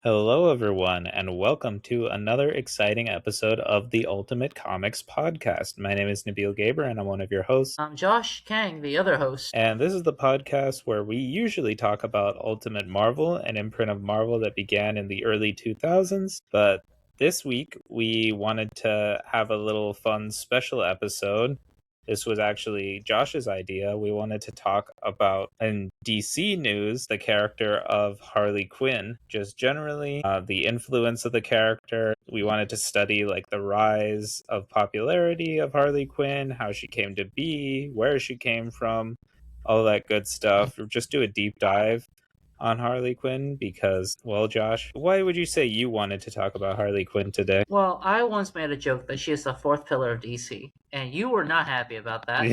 Hello, everyone, and welcome to another exciting episode of the Ultimate Comics Podcast. My name is Nabeel Gaber, and I'm one of your hosts. I'm Josh Kang, the other host. And this is the podcast where we usually talk about Ultimate Marvel, an imprint of Marvel that began in the early 2000s. But this week, we wanted to have a little fun special episode. This was actually Josh's idea. We wanted to talk about, in DC news, the character of Harley Quinn, just generally the influence of the character. We wanted to study like the rise of popularity of Harley Quinn, how she came to be, where she came from, all that good stuff. Just do a deep dive on Harley Quinn because, well, Josh, why would you say you wanted to talk about Harley Quinn today? Well, I once made a joke that she is the fourth pillar of DC, and you were not happy about that.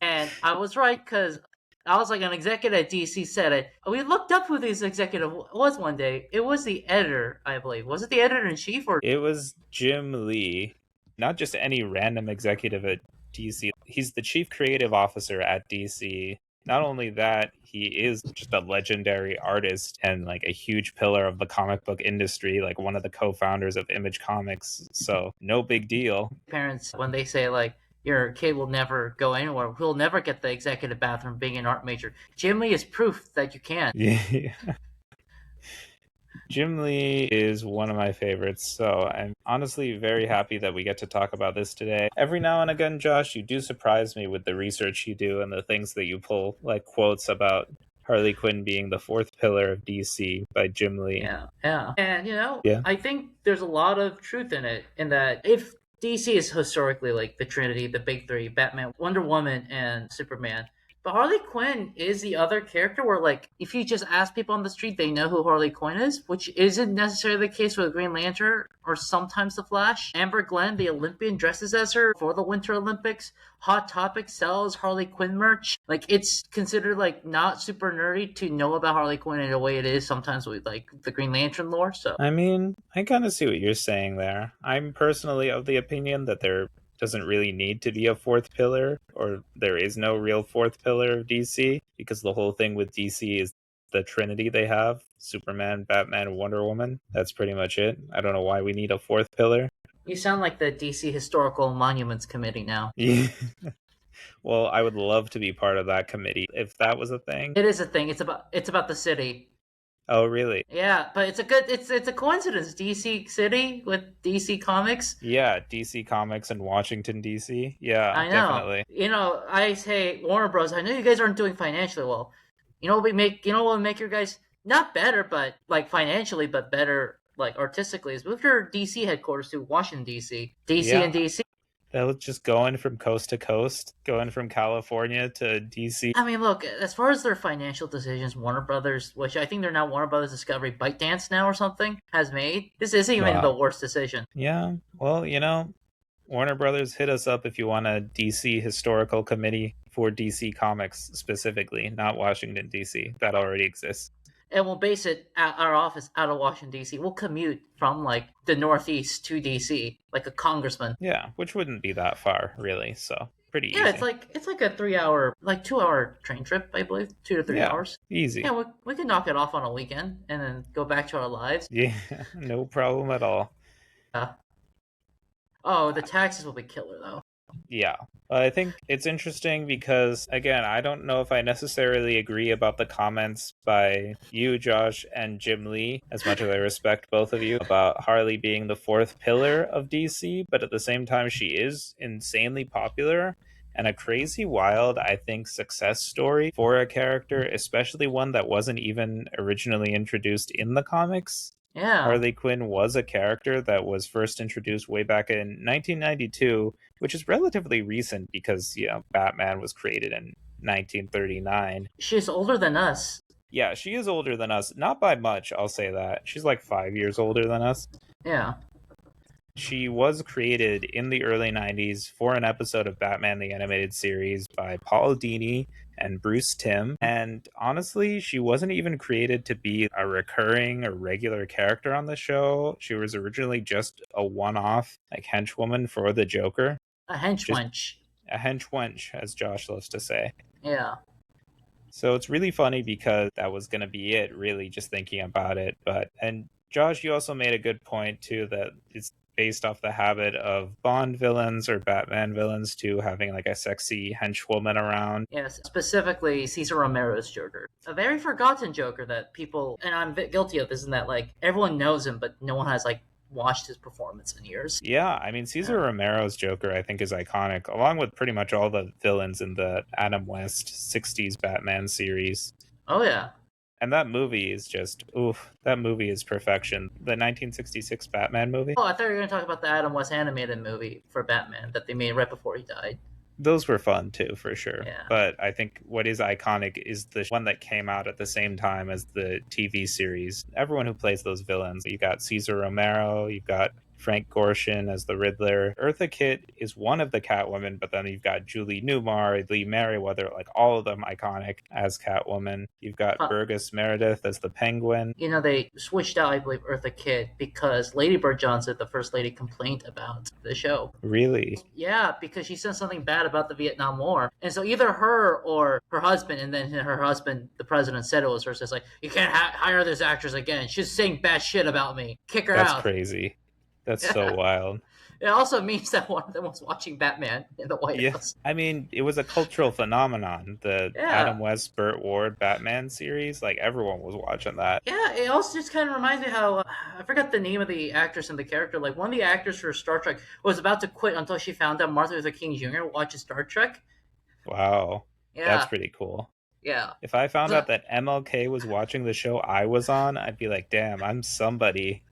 And I was right because I was like an executive at DC said it. We looked up who this executive was one day. It was the editor, I believe. Was it the editor in chief or? It was Jim Lee, not just any random executive at DC. He's the chief creative officer at DC. Not only that, he is just a legendary artist and like a huge pillar of the comic book industry, like one of the co-founders of Image Comics. So no big deal. Parents, when they say like your kid will never go anywhere, he'll never get the executive bathroom being an art major. Jim Lee is proof that you can. Yeah. Jim Lee is one of my favorites, so I'm honestly very happy that we get to talk about this today. Every now and again, Josh, you do surprise me with the research you do and the things that you pull, like quotes about Harley Quinn being the fourth pillar of DC by Jim Lee. Yeah. And Yeah. I think there's a lot of truth in it, in that if DC is historically like the Trinity, the big three, Batman, Wonder Woman, and Superman. But Harley Quinn is the other character where, like, if you just ask people on the street, they know who Harley Quinn is, which isn't necessarily the case with Green Lantern or sometimes the Flash. Amber Glenn, the Olympian, dresses as her for the Winter Olympics. Hot Topic sells Harley Quinn merch. Like, it's considered like not super nerdy to know about Harley Quinn in a way it is sometimes with like the Green Lantern lore. So I mean, I kind of see what you're saying there. I'm personally of the opinion that there doesn't really need to be a fourth pillar, or there is no real fourth pillar of DC, because the whole thing with DC is the Trinity they have: Superman, Batman, and Wonder Woman. That's pretty much it. I don't know why we need a fourth pillar. you sound like the DC Historical Monuments Committee now. Yeah. Well, I would love to be part of that committee if that was a thing. It is a thing. It's about the city. Oh, really? Yeah, but it's a coincidence. DC City with DC Comics. Yeah, DC Comics and Washington, D.C. Yeah, I know. definitely. I say Warner Bros. I know you guys aren't doing financially well. What would make your guys not better, but like financially, but better like artistically is move your DC headquarters to Washington DC. DC Yeah, and DC. that was just going from coast to coast, going from California to DC. I mean, look, as far as their financial decisions, Warner Brothers, which I think they're now Warner Brothers Discovery ByteDance now or something, has made, this isn't even the worst decision. Yeah, well, Warner Brothers, hit us up if you want a DC historical committee for DC Comics specifically, not Washington, D.C. That already exists. And we'll base it at our office out of Washington D.C. We'll commute from like the Northeast to D.C. like a congressman. Yeah, which wouldn't be that far, really, so pretty easy. Yeah, it's like a 3 hour, like 2 hour train trip, I believe, 2 to 3 hours. Easy. Yeah, we can knock it off on a weekend and then go back to our lives. Yeah, no problem at all. Oh, the taxes will be killer though. Yeah. I think it's interesting because, again, I don't know if I necessarily agree about the comments by you, Josh, and Jim Lee, as much as I respect both of you, about Harley being the fourth pillar of DC, but at the same time, she is insanely popular and a crazy, wild, I think, success story for a character, especially one that wasn't even originally introduced in the comics. Yeah. Harley Quinn was a character that was first introduced way back in 1992, which is relatively recent because, Batman was created in 1939. She's older than us. Yeah, she is older than us. Not by much, I'll say that. She's like 5 years older than us. Yeah. She was created in the early 90s for an episode of Batman the Animated Series by Paul Dini and Bruce Timm. And honestly, she wasn't even created to be a recurring or regular character on the show. She was originally just a one-off, like, henchwoman for the Joker. A henchwench. A henchwench, as Josh loves to say. Yeah. So it's really funny because that was going to be it, really, just thinking about it. And Josh, you also made a good point, too, that it's based off the habit of Bond villains or Batman villains, too, having like a sexy henchwoman around. Yes, specifically Cesar Romero's Joker. A very forgotten Joker that people, and I'm guilty of this, in that like everyone knows him, but no one has like watched his performance in years. Yeah, I mean, Cesar Yeah. Romero's Joker, I think, is iconic, along with pretty much all the villains in the Adam West 60s Batman series. Oh yeah. And that movie is just, oof, that movie is perfection. The 1966 Batman movie, Oh, I thought you were going to talk about the Adam West animated movie for Batman that they made right before he died. those were fun too, for sure. Yeah. But I think what is iconic is the one that came out at the same time as the TV series. Everyone who plays those villains, you got Cesar Romero, you've got Frank Gorshin as the Riddler. Eartha Kitt is one of the Catwomen, but then you've got Julie Newmar, Lee Merriweather, like all of them iconic as Catwoman. You've got Huh. Burgess Meredith as the Penguin. You know, they switched out, I believe, Eartha Kitt because Lady Bird Johnson, the first lady, complained about the show. Really? Yeah, because she said something bad about the Vietnam War. And so either her or her husband, and then her husband, the president, said it was her, says, like, you can't hire this actress again. She's saying bad shit about me. Kick her That's out. crazy. That's so Yeah. wild. It also means that one of them was watching Batman in the White Yeah, House. I mean, it was a cultural phenomenon. The Adam Yeah. West, Burt Ward Batman series, like everyone was watching that. Yeah, it also just kind of reminds me how I forgot the name of the actress and the character. Like one of the actors for Star Trek was about to quit until she found out Martin Luther King Jr. watches Star Trek. Wow, that's Yeah, pretty cool. yeah. If I found So, out that MLK was watching the show I was on, I'd be like, damn, I'm somebody.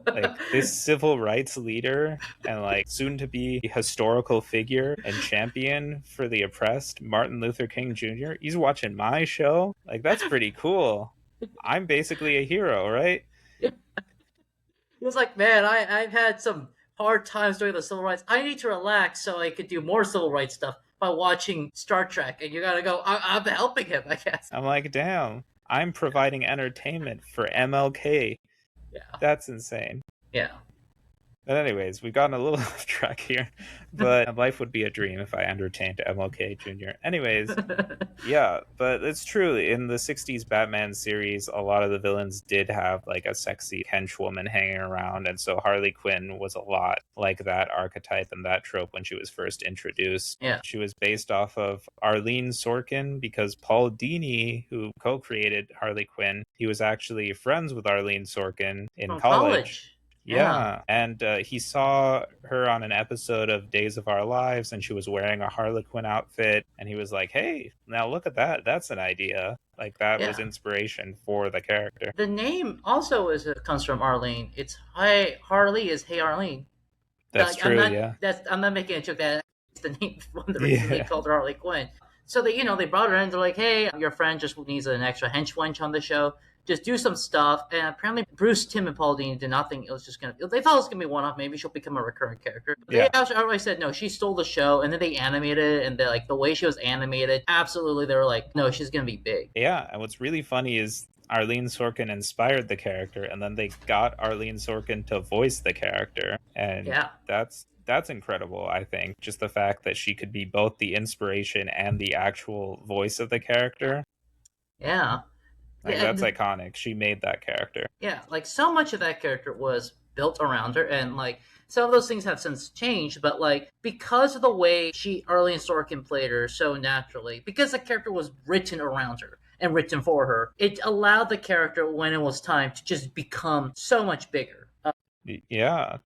Like this civil rights leader and like soon to be historical figure and champion for the oppressed, Martin Luther King Jr., he's watching my show. Like that's pretty cool. I'm basically a hero, right? he was like, man, I've had some hard times doing the civil rights. I need to relax so I could do more civil rights stuff by watching Star Trek. And you gotta go, I'm helping him, I guess. I'm like, damn, I'm providing entertainment for MLK. Yeah, That's insane. yeah. But anyways, we've gotten a little off track here. But life would be a dream if I entertained MLK Jr. Anyways, yeah, but it's true. In the 60s Batman series, a lot of the villains did have like a sexy henchwoman hanging around. And so Harley Quinn was a lot like that archetype and that trope when she was first introduced. Yeah. She was based off of Arlene Sorkin because Paul Dini, who co created Harley Quinn, he was actually friends with Arlene Sorkin in From college. college. Yeah. Yeah, and he saw her on an episode of Days of Our Lives, and she was wearing a Harlequin outfit, and he was like, "Hey, now look at that! That's an idea." Like that was Yeah. inspiration for the character. The name also comes from Arlene. It's Hi Harley is Hey Arlene. That's Like I'm true. not Yeah. I'm not making a joke that it's the name one of the reasons they Yeah. called her Harley Quinn. So they brought her in. They're like, hey, your friend just needs an extra henchwench on the show. Just do some stuff. And apparently, Bruce, Tim, and Paul Dini did not think it was just gonna. They thought it was gonna be one off. Maybe she'll become a recurring character. But Yeah. they outright said no. She stole the show, and then they animated it, and they like the way she was animated. Absolutely, they were like, no, she's gonna be big. Yeah, and what's really funny is Arlene Sorkin inspired the character, and then they got Arlene Sorkin to voice the character, and Yeah. that's incredible. I think just the fact that she could be both the inspiration and the actual voice of the character, Yeah. like Yeah. that's iconic. She made that character. Yeah, like so much of that character was built around her, and like some of those things have since changed, but like because of the way Arlene Sorkin played her so naturally, because the character was written around her and written for her, it allowed the character when it was time to just become so much bigger. Yeah,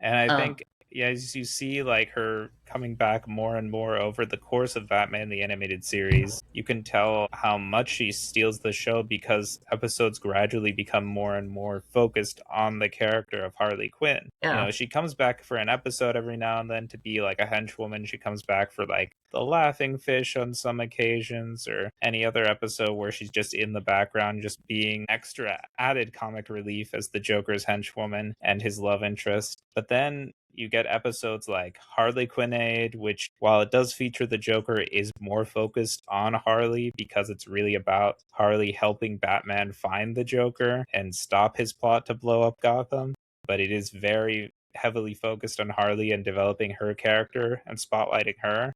and I Um, think yeah, as you see like her coming back more and more over the course of Batman the Animated Series, you can tell how much she steals the show because episodes gradually become more and more focused on the character of Harley Quinn. You yeah, know, she comes back for an episode every now and then to be like a henchwoman. She comes back for like the laughing fish on some occasions or any other episode where she's just in the background just being extra added comic relief as the Joker's henchwoman and his love interest. But then you get episodes like Harley Quinnade, which, while it does feature the Joker, is more focused on Harley because it's really about Harley helping Batman find the Joker and stop his plot to blow up Gotham. But it is very heavily focused on Harley and developing her character and spotlighting her.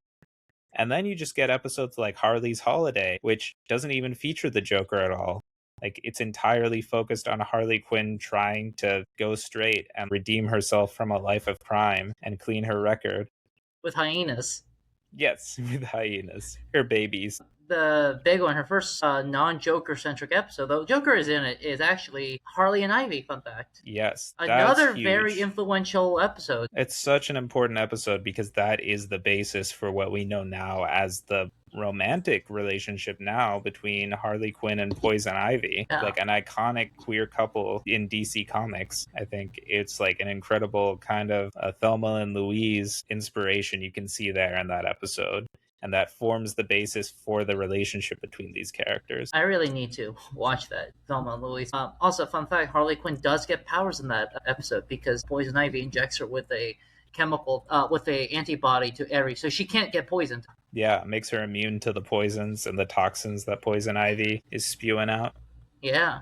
And then you just get episodes like Harley's Holiday, which doesn't even feature the Joker at all. Like, it's entirely focused on Harley Quinn trying to go straight and redeem herself from a life of crime and clean her record. with hyenas. Yes, with hyenas, her babies. The big one, her first non-Joker centric episode, though Joker is in it, is actually Harley and Ivy. Fun fact. Yes, that's Another very huge. influential episode. It's such an important episode because that is the basis for what we know now as the romantic relationship now between Harley Quinn and Poison Ivy. Yeah. Like an iconic queer couple in DC Comics. I think it's like an incredible kind of Thelma and Louise inspiration you can see there in that episode. And that forms the basis for the relationship between these characters. I really need to watch that, Thelma and Louise. Also, fun fact: Harley Quinn does get powers in that episode because Poison Ivy injects her with a chemical, with a antibody to Ares, so she can't get poisoned. Yeah, it makes her immune to the poisons and the toxins that Poison Ivy is spewing out. Yeah.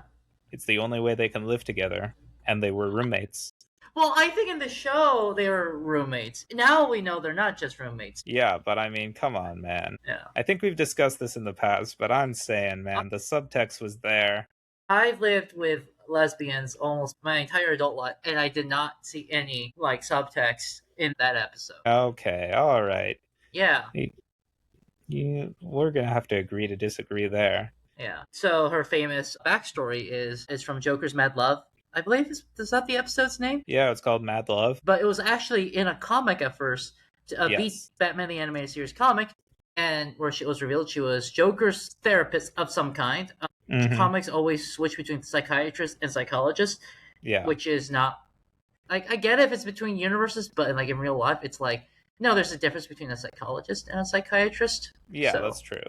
It's the only way they can live together, and they were roommates. Well, I think in the show they were roommates. Now we know they're not just roommates. Yeah, but I mean, come on, man. Yeah. I think we've discussed this in the past, but I'm saying, man, the subtext was there. I've lived with lesbians almost my entire adult life, and I did not see any like subtext in that episode. Okay, all right. Yeah. We're gonna have to agree to disagree there. Yeah. So her famous backstory is from Joker's Mad Love. I believe is that the episode's name? Yeah, it's called Mad Love. But it was actually in a comic at first, beat Batman the Animated Series comic, and where she was revealed she was Joker's therapist of some kind. Comics always switch between psychiatrist and psychologist, which is not like I get it if it's between universes, but like in real life, it's like no, there's a difference between a psychologist and a psychiatrist. Yeah, so, that's true.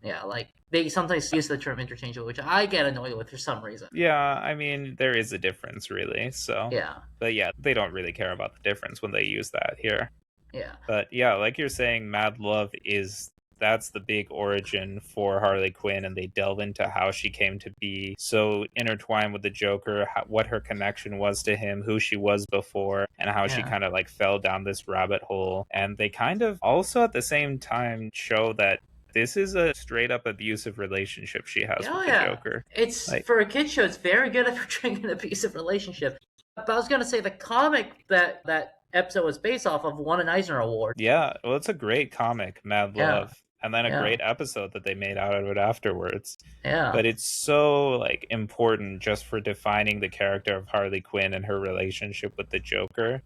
Yeah, like they sometimes use the term interchangeable, which I get annoyed with for some reason. Yeah, I mean there is a difference, really. So yeah, but yeah, they don't really care about the difference when they use that here. Yeah, but yeah, like you're saying, Mad Love that's the big origin for Harley Quinn, and they delve into how she came to be so intertwined with the Joker, what her connection was to him, who she was before, and how she kind of like fell down this rabbit hole. And they kind of also at the same time show that this is a straight up abusive relationship she has with the Joker. It's like, for a kid show, it's very good at portraying an abusive relationship. But I was going to say the comic that episode was based off of won an Eisner Award. Yeah, well, it's a great comic, Mad Love. And then a great episode that they made out of it afterwards. Yeah. But it's so like important just for defining the character of Harley Quinn and her relationship with the Joker.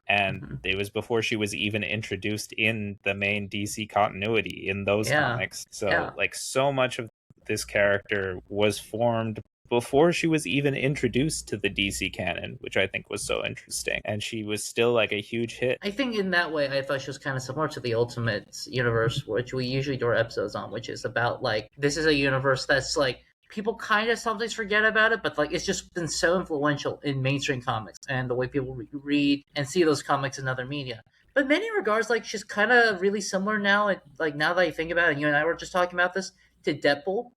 And it was before she was even introduced in the main DC continuity in those comics. So like so much of this character was formed before she was even introduced to the DC canon, which I think was so interesting. And she was still like a huge hit. I think in that way, I thought she was kind of similar to the Ultimate Universe, which we usually do our episodes on, which is about like, this is a universe that's like, people kind of sometimes forget about it, but like it's just been so influential in mainstream comics and the way people read and see those comics in other media. But in many regards, like she's kind of really similar now. And like now that I think about it, and you and I were just talking about this, to Deadpool.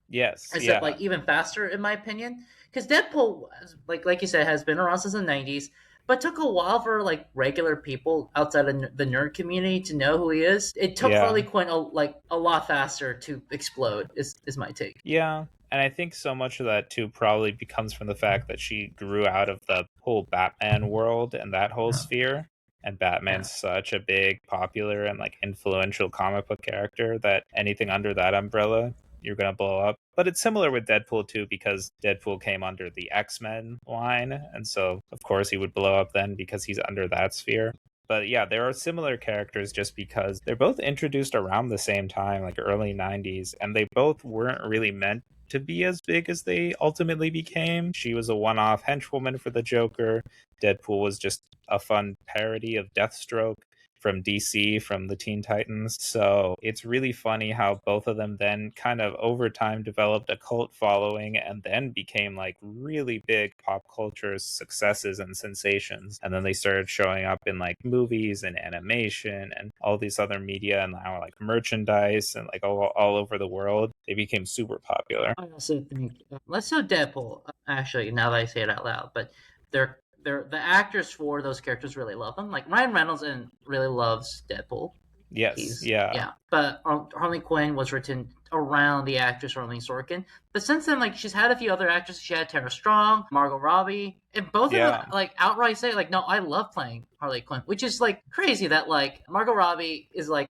Yes, except like even faster, in my opinion, because Deadpool, like you said, has been around since the '90s, but took a while for like regular people outside of the nerd community to know who he is. It took Harley Quinn a lot faster to explode. Is my take. Yeah. And I think so much of that too probably becomes from the fact that she grew out of the whole Batman world and that whole sphere. And Batman's such a big, popular, and like influential comic book character that anything under that umbrella, you're going to blow up. But it's similar with Deadpool too, because Deadpool came under the X-Men line. And so, of course, he would blow up then because he's under that sphere. But yeah, there are similar characters just because they're both introduced around the same time, like early 90s, and they both weren't really meant to be as big as they ultimately became. She was a one-off henchwoman for the Joker. Deadpool was just a fun parody of Deathstroke from DC, from the Teen Titans. So it's really funny how both of them then kind of over time developed a cult following and then became like really big pop culture successes and sensations. And then they started showing up in like movies and animation and all these other media and now like merchandise and like all over the world. They became super popular. I also think, let's do Deadpool, actually, now that I say it out loud, but the actors for those characters really love them. Like Ryan Reynolds really loves Deadpool. Yes, He's yeah. yeah, but Harley Quinn was written around the actress Harley Sorkin. But since then, like she's had a few other actresses. She had Tara Strong, Margot Robbie, and both of them Yeah. like outright say like, "No, I love playing Harley Quinn," which is like crazy that like Margot Robbie is like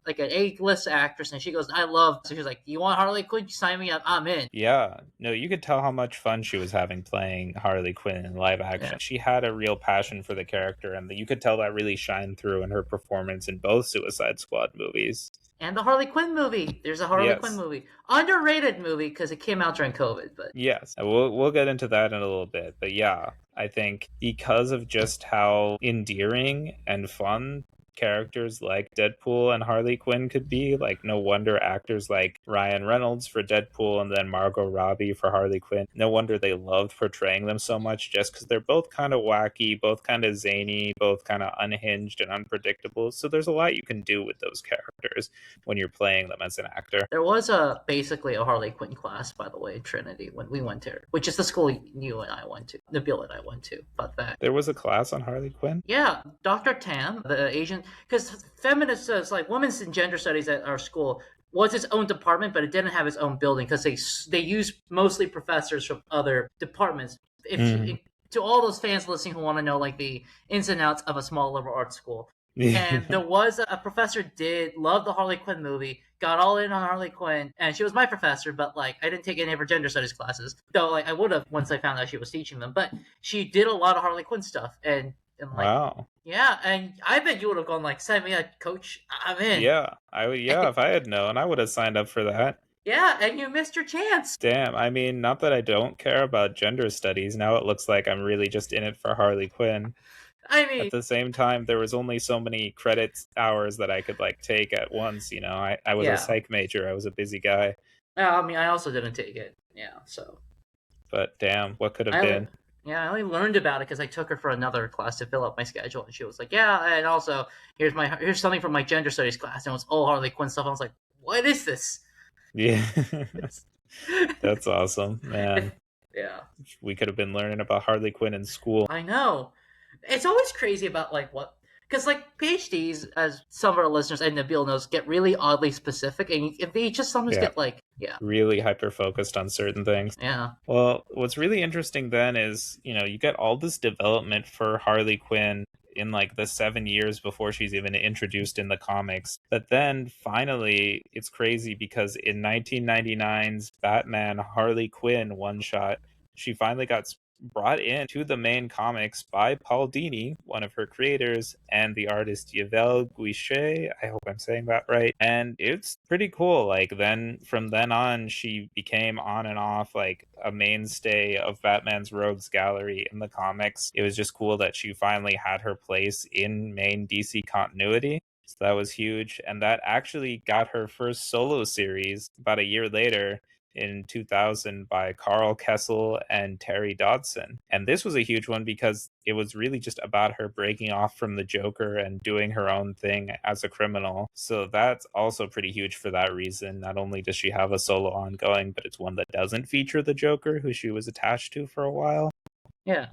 an A-list actress, and she goes, "I love." So she's like, "You want Harley Quinn? You sign me up. I'm in." Yeah. No, you could tell how much fun she was having playing Harley Quinn in live Yeah. action. She had a real passion for the character, and you could tell that really shined through in her performance in both Suicide Squad movies. And the Harley Quinn movie. There's a Harley Quinn Yes. movie. Underrated movie because it came out during COVID, but Yes, we'll get into that in a little bit, but yeah, I think because of just how endearing and fun characters like Deadpool and Harley Quinn could be, like no wonder actors like Ryan Reynolds for Deadpool and then Margot Robbie for Harley Quinn, no wonder they loved portraying them so much just because they're both kind of wacky, both kind of zany, both kind of unhinged and unpredictable. So there's a lot you can do with those characters when you're playing them as an actor. there was basically a Harley Quinn class, by the way, in Trinity when we went there, which is the school you and I went to, Nabeel and I went to. But that, There was a class on Harley Quinn? yeah, Dr. Tam, the Asian, because feminists, like women's and gender studies at our school was its own department, but it didn't have its own building because they used mostly professors from other departments. If Mm. to all those fans listening who want to know like the ins and outs of a small liberal arts school, and there was a professor did love the Harley Quinn movie, got all in on Harley Quinn, and she was my professor, but like I didn't take any of her gender studies classes, though like I would have once I found out she was teaching them. But she did a lot of Harley Quinn stuff, and like Wow. yeah, and I bet you would have gone like, "Send me a coach, I'm in." Yeah, I would. Yeah, if I had known, I would have signed up for that. Yeah, and you missed your chance. Damn. I mean, not that I don't care about gender studies. Now it looks like I'm really just in it for Harley Quinn. I At mean, the same time, there was only so many credits hours that I could like take at once. You know, I was a yeah. psych major. I was a busy guy. I mean, I also didn't take it. Yeah, so But damn, what could have I only, been? yeah, I only learned about it because I took her for another class to fill up my schedule, and she was like, "Yeah, and also here's something from my gender studies class," and it was all Harley Quinn stuff. I was like, "What is this?" Yeah, It's, that's awesome, man. yeah, We could have been learning about Harley Quinn in school. I know. It's always crazy about like what, because like PhDs, as some of our listeners and Nabil knows, get really oddly specific, and they just sometimes Yeah, get like, yeah, really hyper focused on certain things. yeah, Well, what's really interesting then is, you get all this development for Harley Quinn in like the 7 years before she's even introduced in the comics. But then finally, it's crazy because in 1999's Batman Harley Quinn one shot, she finally got brought in to the main comics by Paul Dini, one of her creators, and the artist Yvel Guichet. I hope I'm saying that right. And it's pretty cool. Like then from then on, she became on and off like a mainstay of Batman's rogues gallery in the comics. It was just cool that she finally had her place in main DC continuity. So that was huge. And that actually got her first solo series about a year later in 2000 by Carl Kessel and Terry Dodson. And this was a huge one because it was really just about her breaking off from the Joker and doing her own thing as a criminal. So that's also pretty huge for that reason. Not only does she have a solo ongoing, but it's one that doesn't feature the Joker, who she was attached to for a while. yeah.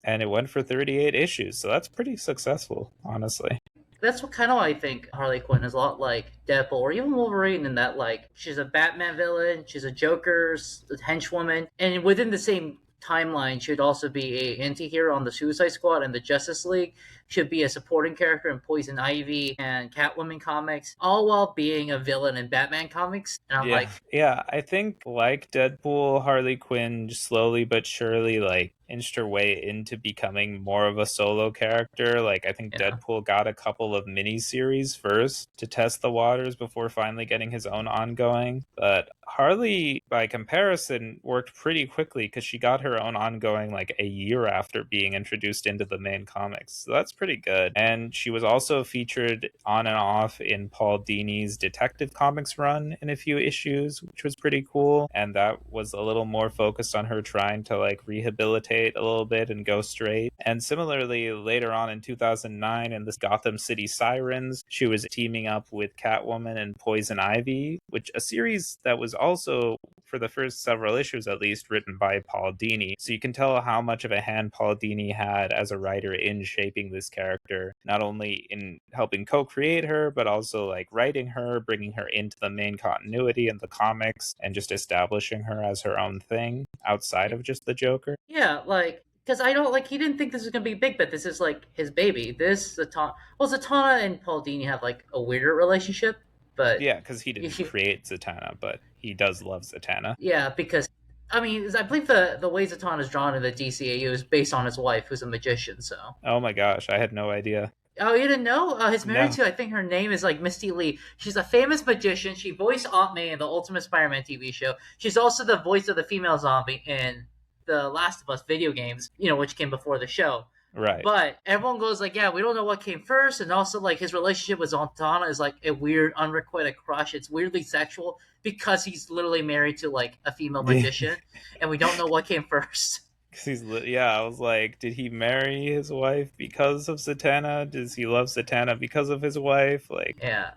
And it went for 38 issues. So that's pretty successful, honestly. That's what kind of I think Harley Quinn is a lot like Deadpool or even Wolverine in that like she's a Batman villain, she's a Joker's henchwoman, and within the same timeline should also be a anti-hero on the Suicide Squad and the Justice League, should be a supporting character in Poison Ivy and Catwoman comics, all while being a villain in Batman comics. And I'm Yeah. like, Yeah, I think like Deadpool, Harley Quinn slowly but surely like inched her way into becoming more of a solo character. Like I think yeah, Deadpool got a couple of miniseries first to test the waters before finally getting his own ongoing. But Harley, by comparison, worked pretty quickly because she got her own ongoing like a year after being introduced into the main comics. So that's pretty good. And she was also featured on and off in Paul Dini's Detective Comics run in a few issues, which was pretty cool. And that was a little more focused on her trying to like rehabilitate a little bit and go straight. And similarly, later on in 2009 in this Gotham City Sirens, she was teaming up with Catwoman and Poison Ivy, which a series that was also for the first several issues at least, written by Paul Dini. So you can tell how much of a hand Paul Dini had as a writer in shaping this character, not only in helping co-create her, but also like writing her, bringing her into the main continuity in the comics, and just establishing her as her own thing outside of just the Joker. Yeah, like because I don't like he didn't think this was gonna be big, but this is like his baby. This Zatanna, well, Zatanna and Paul Dini have like a weirder relationship, but Yeah, because he didn't create Zatanna, but he does love Zatanna. yeah, because I mean, I believe the way Zatanna is drawn in the DCAU is based on his wife, who's a magician. So, Oh my gosh, I had no idea. oh, you didn't know? He's married No. to, I think her name is like Misty Lee. She's a famous magician. She voiced Aunt May in the Ultimate Spider-Man TV show. She's also the voice of the female zombie in the Last of Us video games, which came before the show. Right. But everyone goes like, yeah, we don't know what came first, and also like his relationship with Zatanna is like a weird, unrequited crush. It's weirdly sexual because he's literally married to like a female magician, and we don't know what came first. Yeah, I was like, did he marry his wife because of Zatanna? Does he love Zatanna because of his wife? Like, Yeah,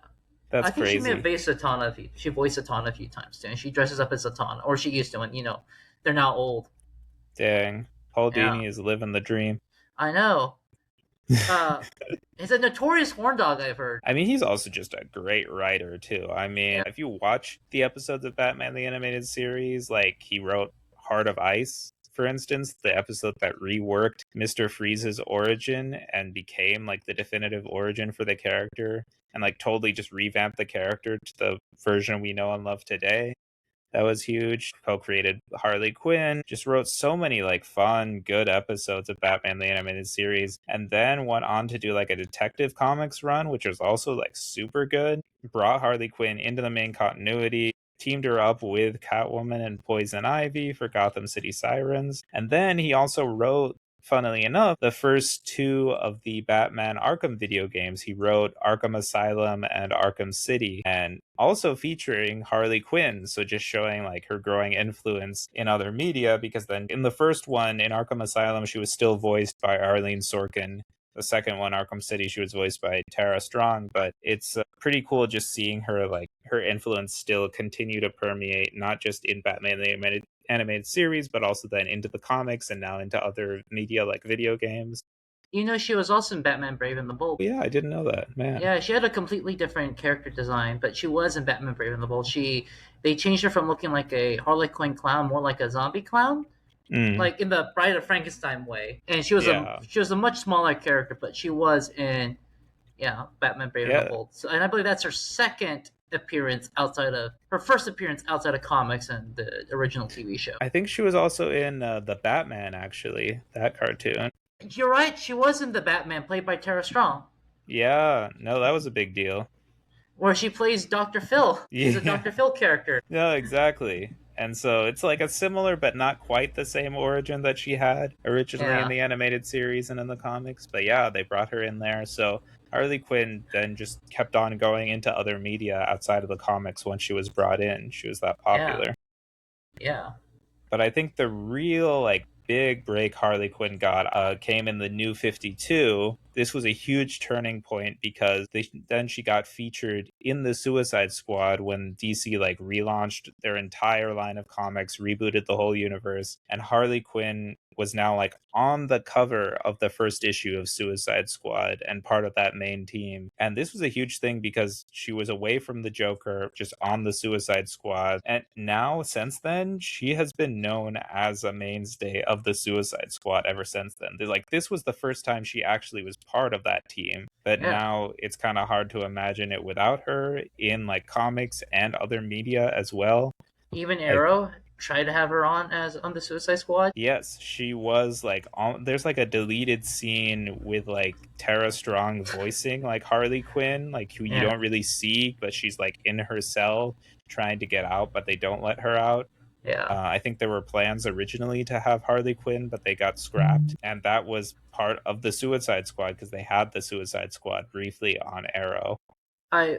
that's I think she may have crazy. voiced Zatanna. She voiced Zatanna a few times too, and she dresses up as Zatanna, or she used to. And they're now old. Dang. Paul Yeah, Dini is living the dream. I know. Uh, he's a notorious horn dog. I've heard. I mean, he's also just a great writer, too. I mean, Yeah, if you watch the episodes of Batman the Animated Series, like, he wrote Heart of Ice, for instance, the episode that reworked Mr. Freeze's origin and became, like, the definitive origin for the character, and, like, totally just revamped the character to the version we know and love today. That was huge. Co-created Harley Quinn. Just wrote so many like fun, good episodes of Batman the Animated Series, and then went on to do like a Detective Comics run, which was also like super good. Brought Harley Quinn into the main continuity. Teamed her up with Catwoman and Poison Ivy for Gotham City Sirens. And then he also wrote, funnily enough, the first two of the Batman Arkham video games. He wrote Arkham Asylum and Arkham City, and also featuring Harley Quinn. So just showing like her growing influence in other media, because then in the first one, in Arkham Asylum, she was still voiced by Arlene Sorkin. The second one, Arkham City, she was voiced by Tara Strong, but it's pretty cool just seeing her, like, her influence still continue to permeate, not just in Batman the animated series, but also then into the comics and now into other media like video games. she was also in Batman: Brave and the Bold. Yeah, I didn't know that, man. Yeah, she had a completely different character design, but she was in Batman: Brave and the Bold. They changed her from looking like a Harley Quinn clown, more like a zombie clown, Mm, like in the Bride of Frankenstein way. And she was a much smaller character, but she was in Batman: Brave and the yeah. Bold. So, and I believe that's her first appearance outside of comics and the original TV show. I think she was also in the Batman, actually, that cartoon. You're right, she was in the Batman, played by Tara Strong, Yeah, no, that was a big deal. where she plays Dr. Phil. She's a Yeah. Dr. Phil character. No, exactly. And so it's like a similar but not quite the same origin that she had originally in Yeah, the animated series and in the comics. But yeah, they brought her in there. So Harley Quinn then just kept on going into other media outside of the comics once she was brought in. She was that yeah, popular. yeah. But I think the real like big break Harley Quinn got came in the New 52. This was a huge turning point because then she got featured in the Suicide Squad when DC like relaunched their entire line of comics, rebooted the whole universe, and Harley Quinn was now like on the cover of the first issue of Suicide Squad and part of that main team. And this was a huge thing because she was away from the Joker, just on the Suicide Squad. And now, since then, she has been known as a mainstay of the Suicide Squad ever since then. Like, this was the first time she actually was part of that team. But Yeah. now it's kind of hard to imagine it without her in like comics and other media as well. Even Like, Arrow tried to have her on the Suicide Squad. yes, she was like on. There's like a deleted scene with like Tara Strong voicing like Harley Quinn, like who you Yeah, don't really see, but she's like in her cell trying to get out, but they don't let her out. yeah. I think there were plans originally to have Harley Quinn, but they got scrapped, and that was part of the Suicide Squad because they had the Suicide Squad briefly on Arrow. I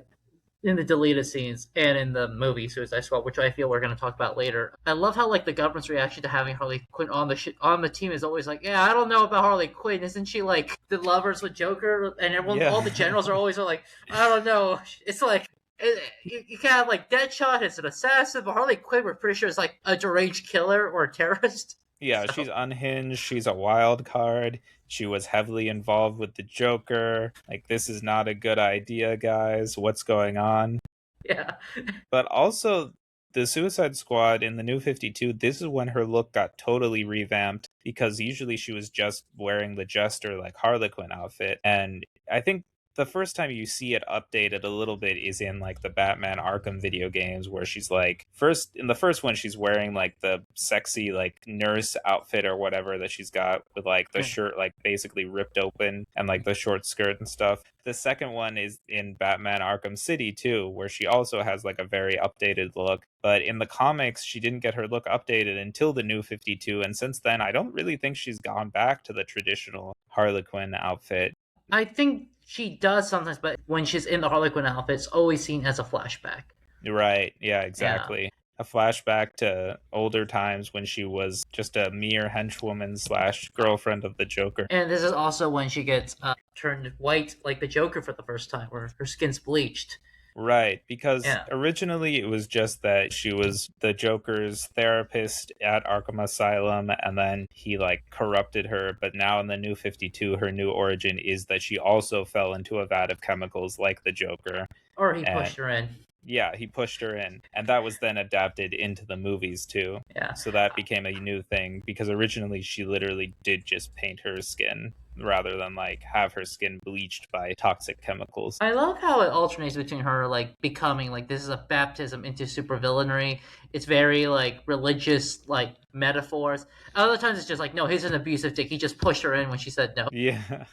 in the deleted scenes and in the movie Suicide Squad, which I feel we're going to talk about later. I love how like the government's reaction to having Harley Quinn on the team is always like, yeah, I don't know about Harley Quinn. Isn't she like the lovers with Joker? And everyone, Yeah. all the generals are always like, I don't know. It's like You can have like Deadshot as an assassin, but Harley Quinn, we're pretty sure is like a deranged killer or a terrorist. Yeah, she's So unhinged. She's a wild card. She was heavily involved with the Joker. Like, this is not a good idea, guys. What's going on? yeah, But also, the Suicide Squad in the New 52, this is when her look got totally revamped because usually she was just wearing the Jester, like Harlequin outfit. And I think the first time you see it updated a little bit is in like the Batman Arkham video games where she's like in the first one she's wearing like the sexy like nurse outfit or whatever that she's got with like the shirt like basically ripped open and like the short skirt and stuff. The second one is in Batman Arkham City too, where she also has like a very updated look. But in the comics, she didn't get her look updated until the New 52, and since then I don't really think she's gone back to the traditional Harlequin outfit. I think she does sometimes, but when she's in the Harley Quinn outfit, it's always seen as a flashback. Right. Yeah, Yeah. exactly. A flashback to older times when she was just a mere henchwoman slash girlfriend of the Joker. And this is also when she gets turned white like the Joker for the first time, where her skin's bleached. Right, because Yeah. originally it was just that she was the Joker's therapist at Arkham Asylum and then he like corrupted her, but now in the New 52 her new origin is that she also fell into a vat of chemicals like the Joker. Or he And pushed her in. yeah, he pushed her in, and that was then adapted into the movies too. Yeah. So that became a new thing because originally she literally did just paint her skin rather than like have her skin bleached by toxic chemicals. I love how it alternates between her like becoming like this is a baptism into supervillainy. It's very like religious like metaphors. Other times it's just like no, he's an abusive dick. He just pushed her in when she said no. Yeah.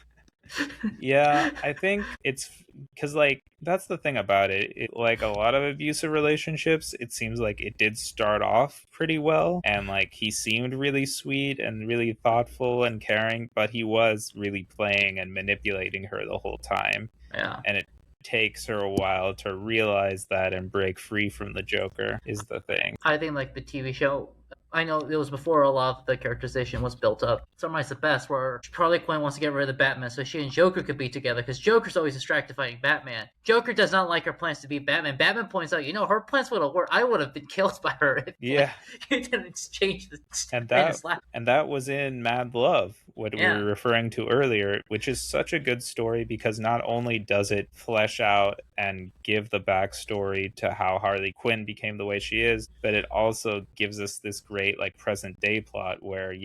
Yeah, I think it's because, like, that's the thing about it. Like, a lot of abusive relationships, it seems like it did start off pretty well. And, like, he seemed really sweet and really thoughtful and caring, but he was really playing and manipulating her the whole time. Yeah. And it takes her a while to realize that and break free from the Joker, is the thing. I think like the TV show. I know it was before a lot of the characterization was built up. Summarized the best, where Harley Quinn wants to get rid of the Batman so she and Joker could be together because Joker's always distracted fighting Batman. Joker does not like her plans to be Batman. Batman points out, her plans would have worked. I would have been killed by her if Yeah. you didn't change the and famous that and that was in Mad Love, what we were referring to earlier, which is such a good story because not only does it flesh out and give the backstory to how Harley Quinn became the way she is, but it also gives us this great like present day plot where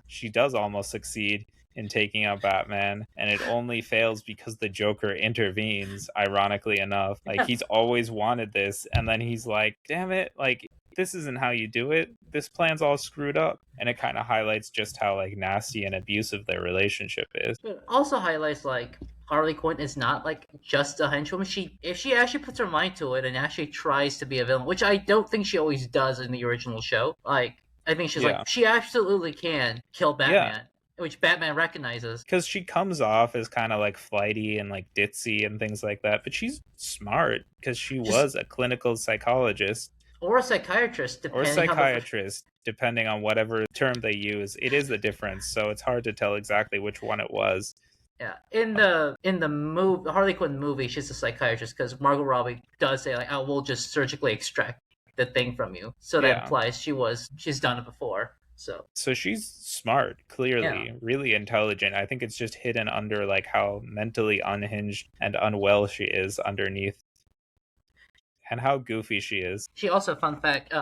she does almost succeed in taking out Batman, and it only fails because the Joker intervenes, ironically enough. Like, he's always wanted this, and then he's like, damn it, like, this isn't how you do it. This plan's all screwed up. And it kind of highlights just how, like, nasty and abusive their relationship is. It also highlights, like, Harley Quinn is not, like, just a henchwoman. If she actually puts her mind to it and actually tries to be a villain, which I don't think she always does in the original show, like, I think she's like, she absolutely can kill Batman. Which Batman recognizes. Because she comes off as kind of like flighty and like ditzy and things like that, but she's smart because she was a clinical psychologist. Or a psychiatrist, depending on whatever term they use. It is the difference, so it's hard to tell exactly which one it was. Yeah, in the movie, Harley Quinn movie, she's a psychiatrist because Margot Robbie does say like, "Oh, we'll just surgically extract the thing from you," so that implies she's done it before. So she's smart, clearly, really intelligent. I think it's just hidden under like how mentally unhinged and unwell she is underneath. And how goofy she is. She also, fun fact,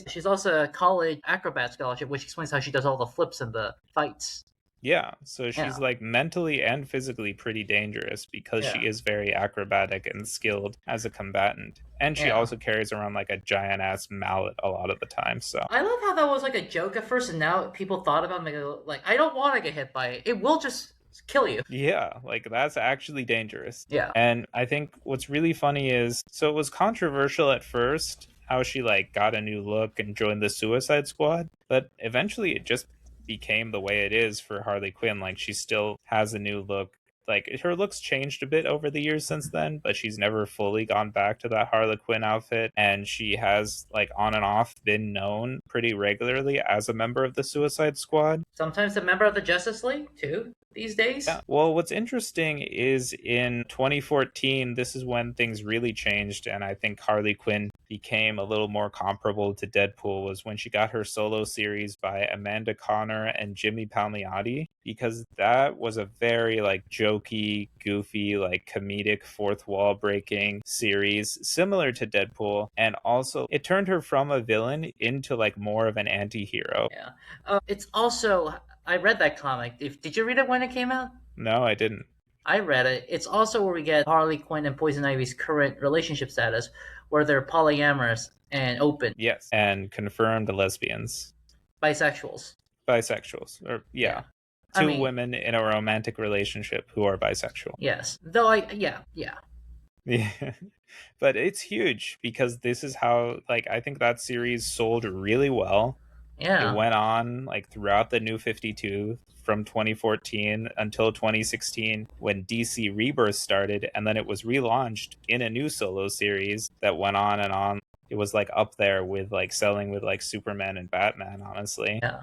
she's also a college acrobat scholarship, which explains how she does all the flips in the fights. Yeah, so she's like mentally and physically pretty dangerous because she is very acrobatic and skilled as a combatant. And she also carries around like a giant ass mallet a lot of the time. So I love how that was like a joke at first, and now people thought about it like, I don't want to get hit by it. It will just kill you. Yeah, like that's actually dangerous. Yeah. And I think what's really funny is, so it was controversial at first how she like got a new look and joined the Suicide Squad, but eventually it just became the way it is for Harley Quinn. Like, she still has a new look. Like, her looks changed a bit over the years since then, but she's never fully gone back to that Harley Quinn outfit. And she has, like, on and off been known pretty regularly as a member of the Suicide Squad. Sometimes a member of the Justice League, too. these days. Yeah. Well, what's interesting is in 2014, this is when things really changed, and I think Harley Quinn became a little more comparable to Deadpool, was when she got her solo series by Amanda Connor and Jimmy Palmiotti, because that was a very like jokey, goofy, like comedic fourth wall breaking series, similar to Deadpool, and also it turned her from a villain into like more of an anti-hero. Yeah. It's also I read that comic. Did you read it when it came out? No, I didn't. I read it. It's also where we get Harley Quinn and Poison Ivy's current relationship status, where they're polyamorous and open, Yes, and confirmed lesbians. bisexuals. Bisexuals, or yeah, Yeah. I two mean, women in a romantic relationship who are bisexual. yes. Though yeah. Yeah. But it's huge because this is how, like, I think that series sold really well. It Yeah. went on like throughout the New 52 from 2014 until 2016 when DC Rebirth started, and then it was relaunched in a new solo series that went on and on. It was like up there with like selling with like Superman and Batman, honestly. Yeah.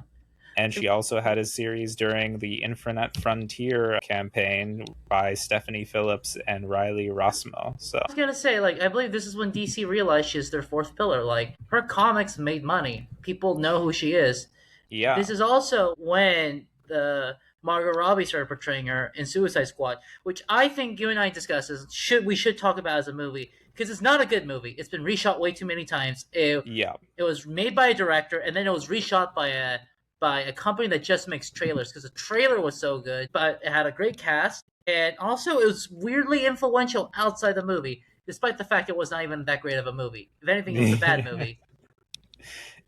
And she also had a series during the Infinite Frontier campaign by Stephanie Phillips and Riley Rossmo. So, I was gonna say, like, I believe this is when DC realized she's their fourth pillar. Like, her comics made money. People know who she is. yeah, This is also when the Margot Robbie started portraying her in Suicide Squad, which I think you and I discussed is we should talk about as a movie because it's not a good movie. It's been reshot way too many times. yeah. It was made by a director and then it was reshot by a company that just makes trailers because the trailer was so good, but it had a great cast and also it was weirdly influential outside the movie, despite the fact it was not even that great of a movie. If anything, it was a bad movie.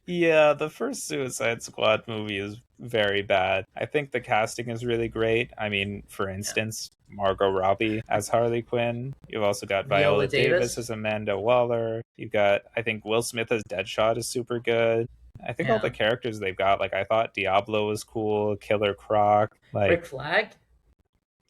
Yeah, the first Suicide Squad movie is very bad. I think the casting is really great. I mean, for Yeah. instance, Margot Robbie as Harley Quinn. You've also got Viola Viola Davis Davis. as Amanda Waller. You've got, I think, Will Smith as Deadshot is super good. I think all the Yeah. characters they've got, like, I thought Diablo was cool, Killer Croc. Like, Rick Flag.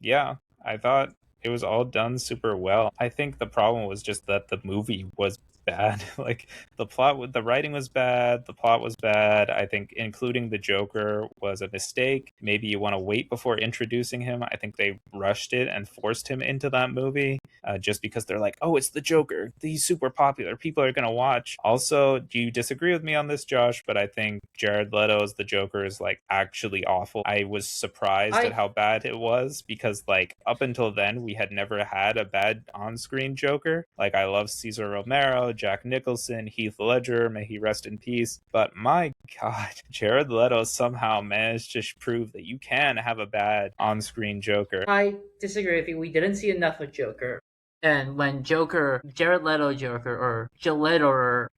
yeah, I thought it was all done super well. I think the problem was just that the movie was bad. Like the writing was bad, the plot was bad. I think including the Joker was a mistake. Maybe you want to wait before introducing him. I think they rushed it and forced him into that movie just because they're like, oh, it's the Joker. He's super popular. People are gonna watch. Also, do you disagree with me on this, Josh? But I think Jared Leto as the Joker is like actually awful. I was surprised at I how bad it was because like up until then we had never had a bad on-screen Joker. Like I love Cesar Romero, Jack Nicholson, Heath Ledger, may he rest in peace. But my God, Jared Leto somehow managed to prove that you can have a bad on-screen Joker. I disagree with you. We didn't see enough of Joker. And when Jared Leto Joker, or Gillette, or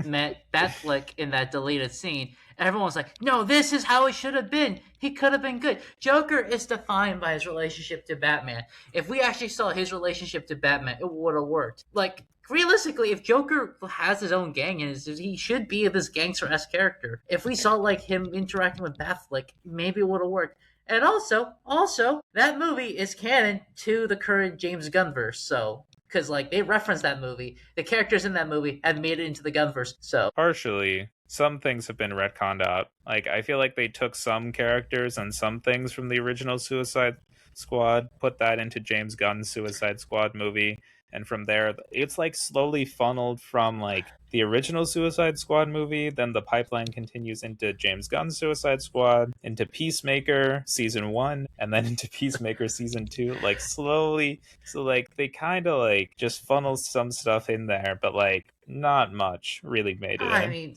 met Batfleck in that deleted scene, everyone was like, no, this is how it should have been. He could have been good. Joker is defined by his relationship to Batman. If we actually saw his relationship to Batman, it would have worked. Like, realistically, if Joker has his own gang and he should be this gangster-esque character. If we saw like him interacting with Batfleck, maybe it would have worked. And also, that movie is canon to the current James Gunn verse. So, because like they reference that movie, the characters in that movie have made it into the Gunverse. So, Partially. Some things have been retconned out. Like I feel like they took some characters and some things from the original Suicide Squad, put that into James Gunn's Suicide Squad movie, and from there it's like slowly funneled from like the original Suicide Squad movie, then the pipeline continues into James Gunn's Suicide Squad, into Peacemaker season 1, and then into Peacemaker season 2, like slowly. So like they kind of like just funnel some stuff in there, but like not much really made it I in. mean,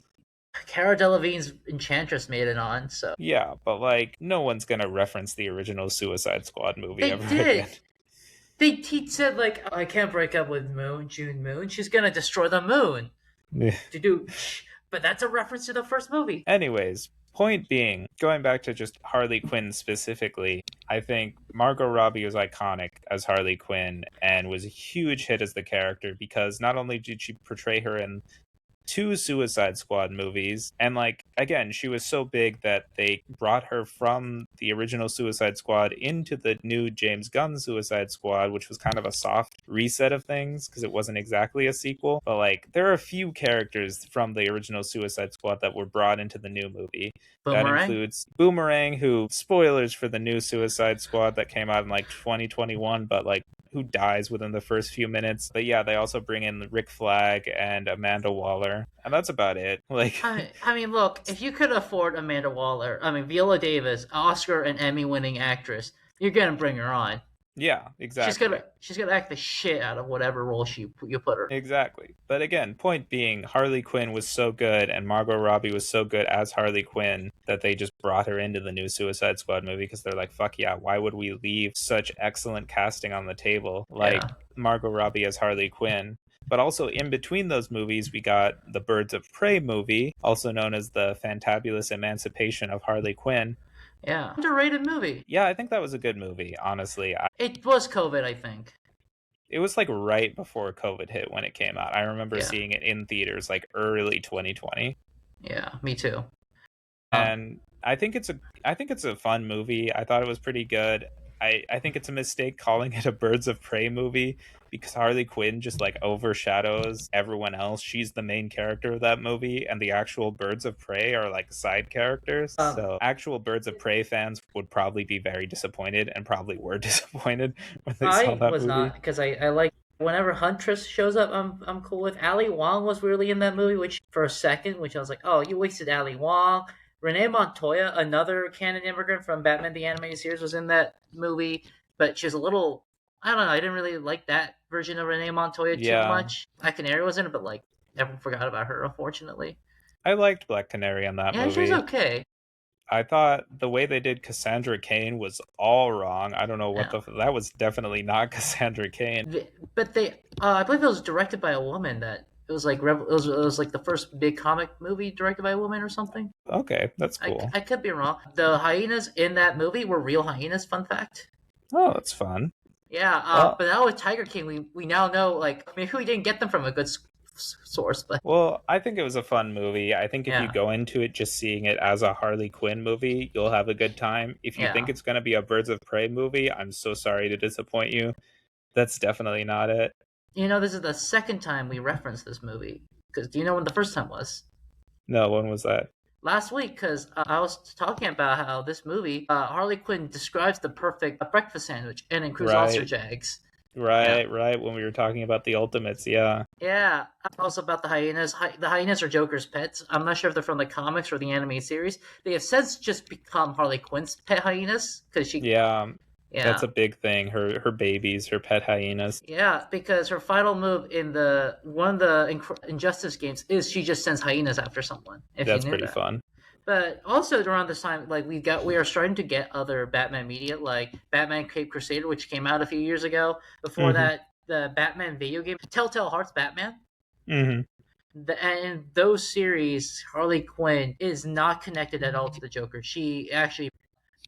Cara Delevingne's Enchantress made it on. So Yeah, but like no one's gonna reference the original Suicide Squad movie they ever again. did. He said like, I can't break up with June Moon. She's gonna destroy the moon to do. But that's a reference to the first movie. Anyways, point being, going back to just Harley Quinn specifically, I think Margot Robbie was iconic as Harley Quinn and was a huge hit as the character because not only did she portray her in 2 Suicide Squad movies. And like again, she was so big that they brought her from the original Suicide Squad into the new James Gunn Suicide Squad, which was kind of a soft reset of things because it wasn't exactly a sequel. But like there are a few characters from the original Suicide Squad that were brought into the new movie. That Boomerang. includes Boomerang, who, spoilers for the new Suicide Squad that came out in like 2021, but like who dies within the first few minutes. But yeah, they also bring in Rick Flag and Amanda Waller, and that's about it. Like, I mean, look, if you could afford Amanda Waller, I mean, Viola Davis, Oscar and Emmy winning actress, you're gonna bring her on. yeah, exactly. She's gonna act the shit out of whatever role you put her. Exactly. But again, point being, Harley Quinn was so good and Margot Robbie was so good as Harley Quinn that they just brought her into the new Suicide Squad movie because they're like, fuck yeah, why would we leave such excellent casting on the table? Like Yeah, Margot Robbie as Harley Quinn. But also in between those movies, we got the Birds of Prey movie, also known as the Fantabulous Emancipation of Harley Quinn. yeah, underrated movie. Yeah, I think that was a good movie, honestly. It was COVID, I think. It was like right before COVID hit when it came out. I remember Yeah, seeing it in theaters like early 2020. yeah, me too. And I think it's a fun movie. I thought it was pretty good. I think it's a mistake calling it a Birds of Prey movie because Harley Quinn just like overshadows everyone else. She's the main character of that movie, and the actual Birds of Prey are like side characters. So actual Birds of Prey fans would probably be very disappointed and probably were disappointed when they saw I that was movie. not because I like whenever Huntress shows up, I'm cool with. Ali Wong was really in that movie, which for a second, which I was like, oh, you wasted Ali Wong. Renee Montoya, another canon immigrant from Batman the Animated Series, was in that movie, but she's a little. I don't know. I didn't really like that version of Renee Montoya too Yeah, much. Black Canary was in it, but like everyone forgot about her, unfortunately. I liked Black Canary in that Yeah, she was movie. okay. I thought the way they did Cassandra Cain was all wrong. I don't know what Yeah. that was definitely not Cassandra Cain. But they, I believe it was directed by a woman. That it was like it was like the first big comic movie directed by a woman or something. Okay, that's cool. I could be wrong. The hyenas in that movie were real hyenas. Fun fact. Oh, that's fun. Yeah, Well, but now with Tiger King, we now know like maybe we didn't get them from a good source, but well, I think it was a fun movie. I think if you yeah, go into it just seeing it as a Harley Quinn movie, you'll have a good time. If you think yeah. it's going to be a Birds of Prey movie, I'm so sorry to disappoint you. That's definitely not it. You know, this is the second time we reference this movie. Because do you know when the first time was? No, when was that? Last week, because I was talking about how this movie, Harley Quinn describes the perfect breakfast sandwich and includes Ulcer Right. Jags. Yeah. Right, when we were talking about the Ultimates, yeah. Yeah, also about the hyenas. The hyenas are Joker's pets. I'm not sure if they're from the comics or the animated series. They have since just become Harley Quinn's pet hyenas because she. Yeah, that's Yeah, a big thing. Her babies, her pet hyenas. yeah, because her final move in the one of the Injustice games is she just sends hyenas after someone. If you That's knew pretty that. fun. But also around this time, like we are starting to get other Batman media, like Batman Cape Crusader, which came out a few years ago. Before Hmm. that, the Batman video game, Telltale Hearts Batman. Hmm. And those series, Harley Quinn is not connected at all to the Joker. She actually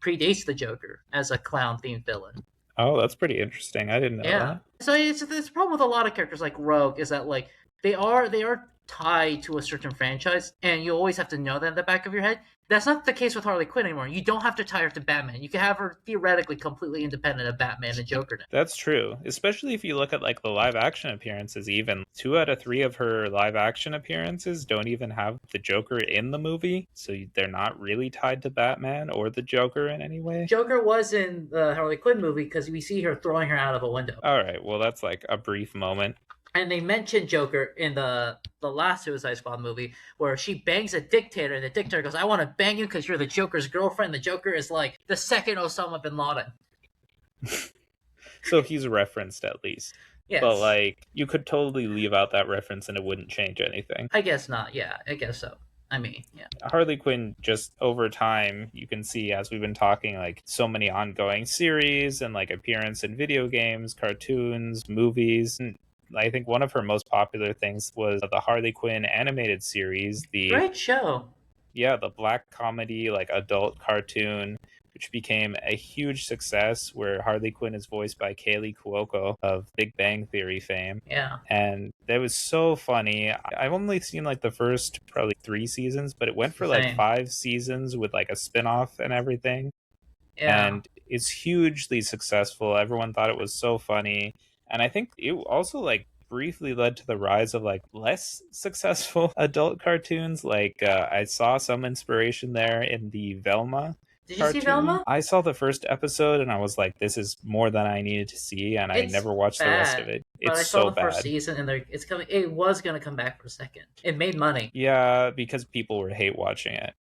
predates the Joker as a clown themed villain. Oh, that's pretty interesting. I didn't know Yeah. that. So it's a problem with a lot of characters like Rogue is that like they are tied to a certain franchise and you always have to know that in the back of your head. That's not the case with Harley Quinn anymore. You don't have to tie her to Batman. You can have her theoretically completely independent of Batman and Joker now. That's true. Especially if you look at like the live action appearances, even 2 out of 3 of her live action appearances don't even have the Joker in the movie. So they're not really tied to Batman or the Joker in any way. Joker was in the Harley Quinn movie because we see her throwing her out of a window. All right. Well, that's like a brief moment. And they mentioned Joker in the last Suicide Squad movie where she bangs a dictator and the dictator goes, I want to bang you because you're the Joker's girlfriend. The Joker is like the second Osama bin Laden. So he's referenced at least. Yes. But like you could totally leave out that reference and it wouldn't change anything. I guess not. Yeah, I guess so. I mean, yeah. Harley Quinn, just over time, you can see as we've been talking, like so many ongoing series and like appearance in video games, cartoons, movies. And I think one of her most popular things was the Harley Quinn animated series, Great show. the black comedy like adult cartoon which became a huge success, where Harley Quinn is voiced by Kaylee Cuoco of Big Bang Theory fame. Yeah. And that was so funny. I've only seen like the first probably 3 seasons, but it went for like Same. 5 seasons with like a spin-off and everything. Yeah. And it's hugely successful. Everyone thought it was so funny. And I think it also like briefly led to the rise of like less successful adult cartoons. Like I saw some inspiration there in the Velma Did you see cartoon. Velma? I saw the first episode and I was like, this is more than I needed to see, and I It's never watched the rest of bad, it. but It's I saw so the first bad. season, and it's coming. It was gonna come back for a second. It made money. Yeah, because people were hate watching it.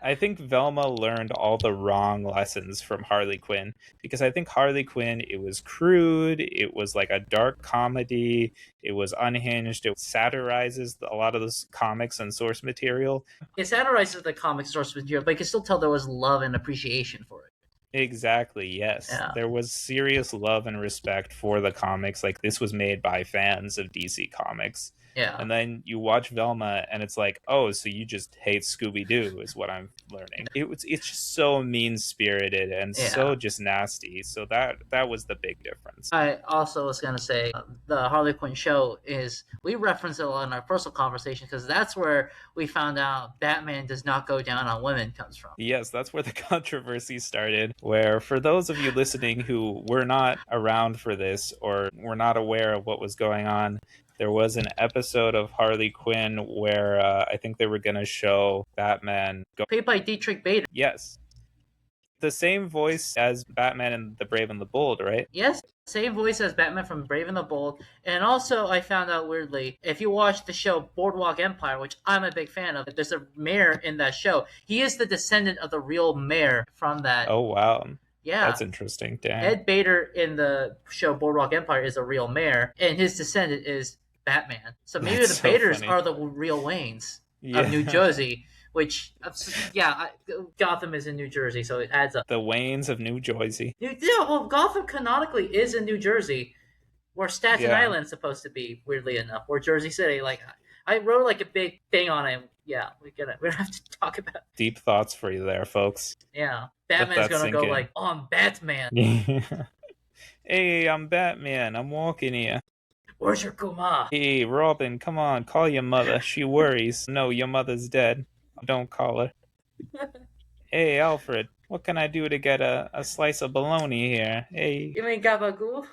I think Velma learned all the wrong lessons from Harley Quinn, because I think Harley Quinn, it was crude, it was like a dark comedy, it was unhinged, it satirizes a lot of this comics and source material. It satirizes the comic source material, but you can still tell there was love and appreciation for it. Exactly, yes. Yeah, There was serious love and respect for the comics. Like, this was made by fans of DC Comics. yeah, And then you watch Velma and it's like, oh, so you just hate Scooby-Doo is what I'm learning. It's just so mean-spirited and yeah. so just nasty. So that was the big difference. I also was gonna say the Harley Quinn show is we reference it a lot in our personal conversation because that's where we found out Batman does not go down on women comes from. Yes, that's where the controversy started. Where, for those of you listening who were not around for this or were not aware of what was going on, there was an episode of Harley Quinn where I think they were going to show Batman go. Played by Dietrich Bader. Yes. The same voice as Batman in The Brave and the Bold, right? Yes, same voice as Batman from Brave and the Bold. And also, I found out weirdly, if you watch the show Boardwalk Empire, which I'm a big fan of, there's a mayor in that show. He is the descendant of the real mayor from that. Oh, wow. Yeah. That's interesting. Dang. Ed Bader in the show Boardwalk Empire is a real mayor, and his descendant is Batman. So maybe That's the so Baders funny. are the real Waynes Yeah. of New Jersey, which, yeah, Gotham is in New Jersey, so it adds up. The Waynes of New Jersey. Yeah, well, Gotham canonically is in New Jersey, where Staten Yeah. Island's supposed to be, weirdly enough, or Jersey City. Like, I wrote like a big thing on it. Yeah, we don't have to talk about it. Deep thoughts for you there, folks. Yeah, Let Batman's that gonna sink go in. like, I'm Batman. Hey, I'm Batman. I'm walking here. Where's your Kuma? Hey, Robin, come on, call your mother. She worries. No, your mother's dead. Don't call her. Hey, Alfred, what can I do to get a slice of bologna here? Hey, You mean Gabagoo?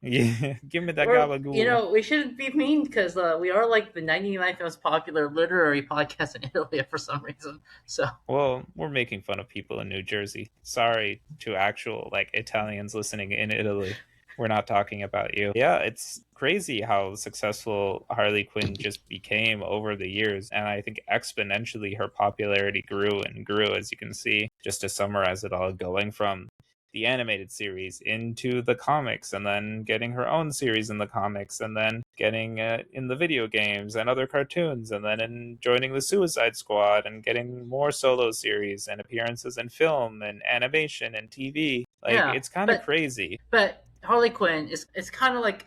yeah, give me that Or, gabagool. you know, we shouldn't be mean because we are like the 99th most popular literary podcast in Italy for some reason. So, Well, we're making fun of people in New Jersey. Sorry to actual like Italians listening in Italy. We're not talking about you. Yeah, it's crazy how successful Harley Quinn just became over the years. And I think exponentially her popularity grew and grew, as you can see. Just to summarize it all, going from the animated series into the comics, and then getting her own series in the comics, and then getting in the video games and other cartoons, and then joining the Suicide Squad and getting more solo series and appearances in film and animation and TV. Like, yeah, it's kind of crazy. But Harley Quinn is kind of like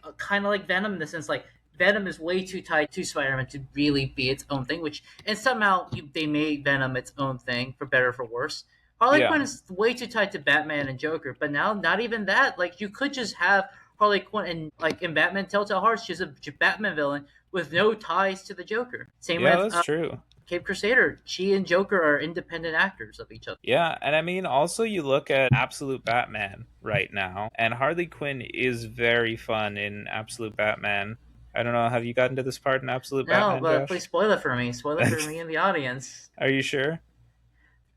Venom in the sense like Venom is way too tied to Spider-Man to really be its own thing, and somehow they made Venom its own thing for better or for worse. Harley Quinn is way too tied to Batman and Joker, but now not even that. Like, you could just have Harley Quinn and like in Batman Telltale Hearts, she's a Batman villain with no ties to the Joker. Same with That's true. Cape Crusader. She and Joker are independent actors of each other. Yeah, and I mean, also you look at Absolute Batman right now, and Harley Quinn is very fun in Absolute Batman. I don't know, have you gotten to this part in Absolute Batman, but Josh? please spoil it for me. Spoil it for me and the audience. Are you sure?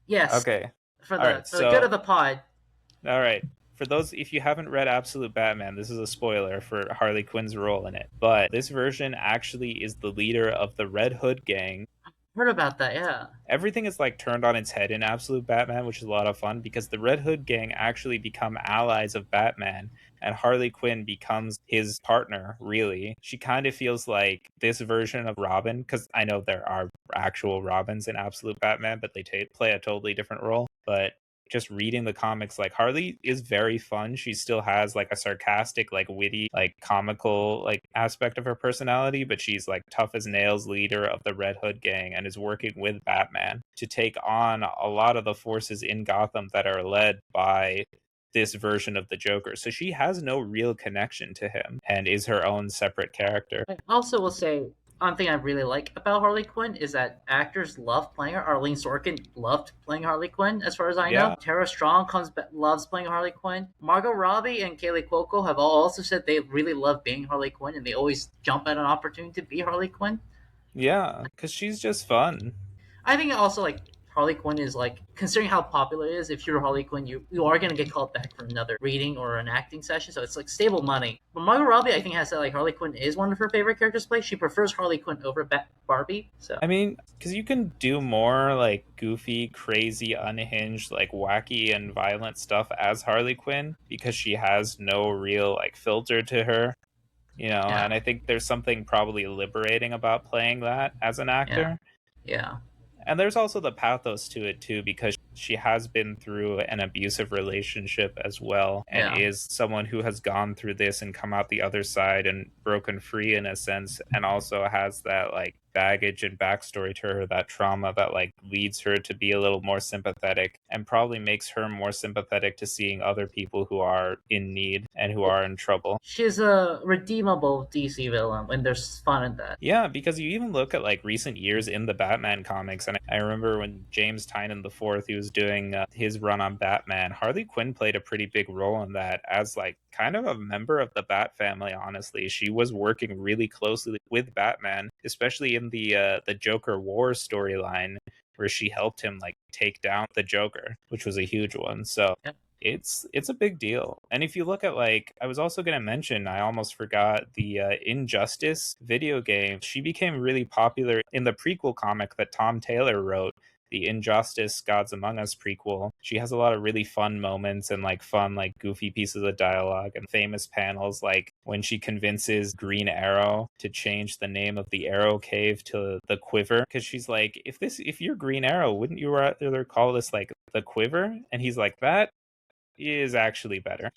Yes. Okay. For the good of the pod. All right. For those, if you haven't read Absolute Batman, this is a spoiler for Harley Quinn's role in it. But this version actually is the leader of the Red Hood gang. Heard about that, yeah. Everything is like turned on its head in Absolute Batman, which is a lot of fun because the Red Hood gang actually become allies of Batman, and Harley Quinn becomes his partner, really. She kind of feels like this version of Robin, because I know there are actual Robins in Absolute Batman, but they play a totally different role. But just reading the comics, like Harley is very fun. She still has like a sarcastic, like witty, like comical like aspect of her personality, but she's like tough as nails leader of the Red Hood gang and is working with Batman to take on a lot of the forces in Gotham that are led by this version of the Joker. So she has no real connection to him and is her own separate character. I also will say one thing I really like about Harley Quinn is that actors love playing her. Arlene Sorkin loved playing Harley Quinn, as far as I know. Yeah. Tara Strong loves playing Harley Quinn. Margot Robbie and Kaylee Cuoco have all also said they really love being Harley Quinn, and they always jump at an opportunity to be Harley Quinn. Yeah, because she's just fun. I think also like Harley Quinn is like considering how popular it is. If you're Harley Quinn, you are gonna get called back for another reading or an acting session, so it's like stable money. But Margot Robbie, I think, has said like Harley Quinn is one of her favorite characters to play. She prefers Harley Quinn over Barbie. So I mean, because you can do more like goofy, crazy, unhinged, like wacky and violent stuff as Harley Quinn because she has no real like filter to her, yeah, and I think there's something probably liberating about playing that as an yeah, actor. yeah, And there's also the pathos to it too, because she has been through an abusive relationship as well, and yeah. is someone who has gone through this and come out the other side and broken free in a sense, and also has that like baggage and backstory to her, that trauma that like leads her to be a little more sympathetic and probably makes her more sympathetic to seeing other people who are in need and who are in trouble. She's a redeemable DC villain, and there's fun in that. Yeah, because you even look at like recent years in the Batman comics, and I remember when James Tynion the Fourth, he was doing his run on Batman. Harley Quinn played a pretty big role in that as like kind of a member of the Bat family. Honestly, she was working really closely with Batman, especially in the Joker War storyline, where she helped him like take down the Joker, which was a huge one. So Yep. it's a big deal. And if you look at like, I was also going to mention, I almost forgot, the Injustice video game. She became really popular in the prequel comic that Tom Taylor wrote, the Injustice Gods Among Us prequel. She has a lot of really fun moments and like fun like goofy pieces of dialogue and famous panels, like when she convinces Green Arrow to change the name of the Arrow Cave to the Quiver, because she's like, if you're Green Arrow, wouldn't you rather call this like the Quiver? And he's like, that is actually better.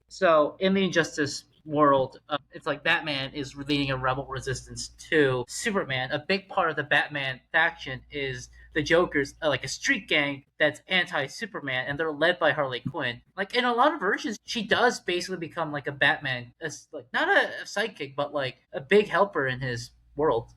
So in the Injustice world, it's like Batman is leading a rebel resistance to Superman. A big part of the Batman faction is the Joker's like a street gang that's anti-Superman, and they're led by Harley Quinn. Like in a lot of versions, she does basically become like a Batman, as like not a sidekick, but like a big helper in his world.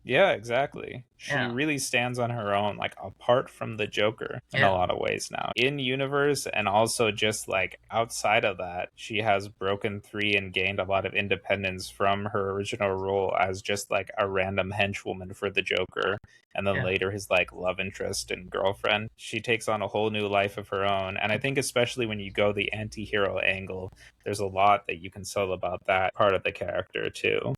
Yeah, exactly. She Yeah, really stands on her own, like apart from the Joker in a yeah, lot of ways now. In universe and also just like outside of that, she has broken free and gained a lot of independence from her original role as just like a random henchwoman for the Joker, and then yeah. later his like love interest and girlfriend. She takes on a whole new life of her own. And I think especially when you go the anti-hero angle, there's a lot that you can sell about that part of the character too,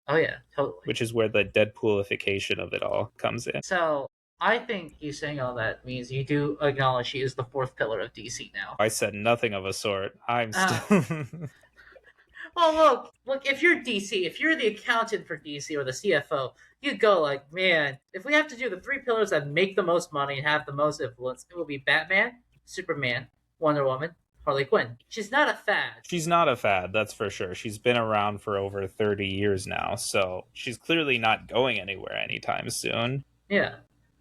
Oh yeah, totally. which is where the Deadpoolification of it all comes in. So I think you saying all that means you do acknowledge she is the fourth pillar of DC now. I said nothing of a sort. I'm Uh, still. well, look. If you're DC, if you're the accountant for DC or the CFO, you go like, man, if we have to do the three pillars that make the most money and have the most influence, it will be Batman, Superman, Wonder Woman, Harley Quinn. She's not a fad. She's not a fad, that's for sure. She's been around for over 30 years now, so she's clearly not going anywhere anytime soon. Yeah.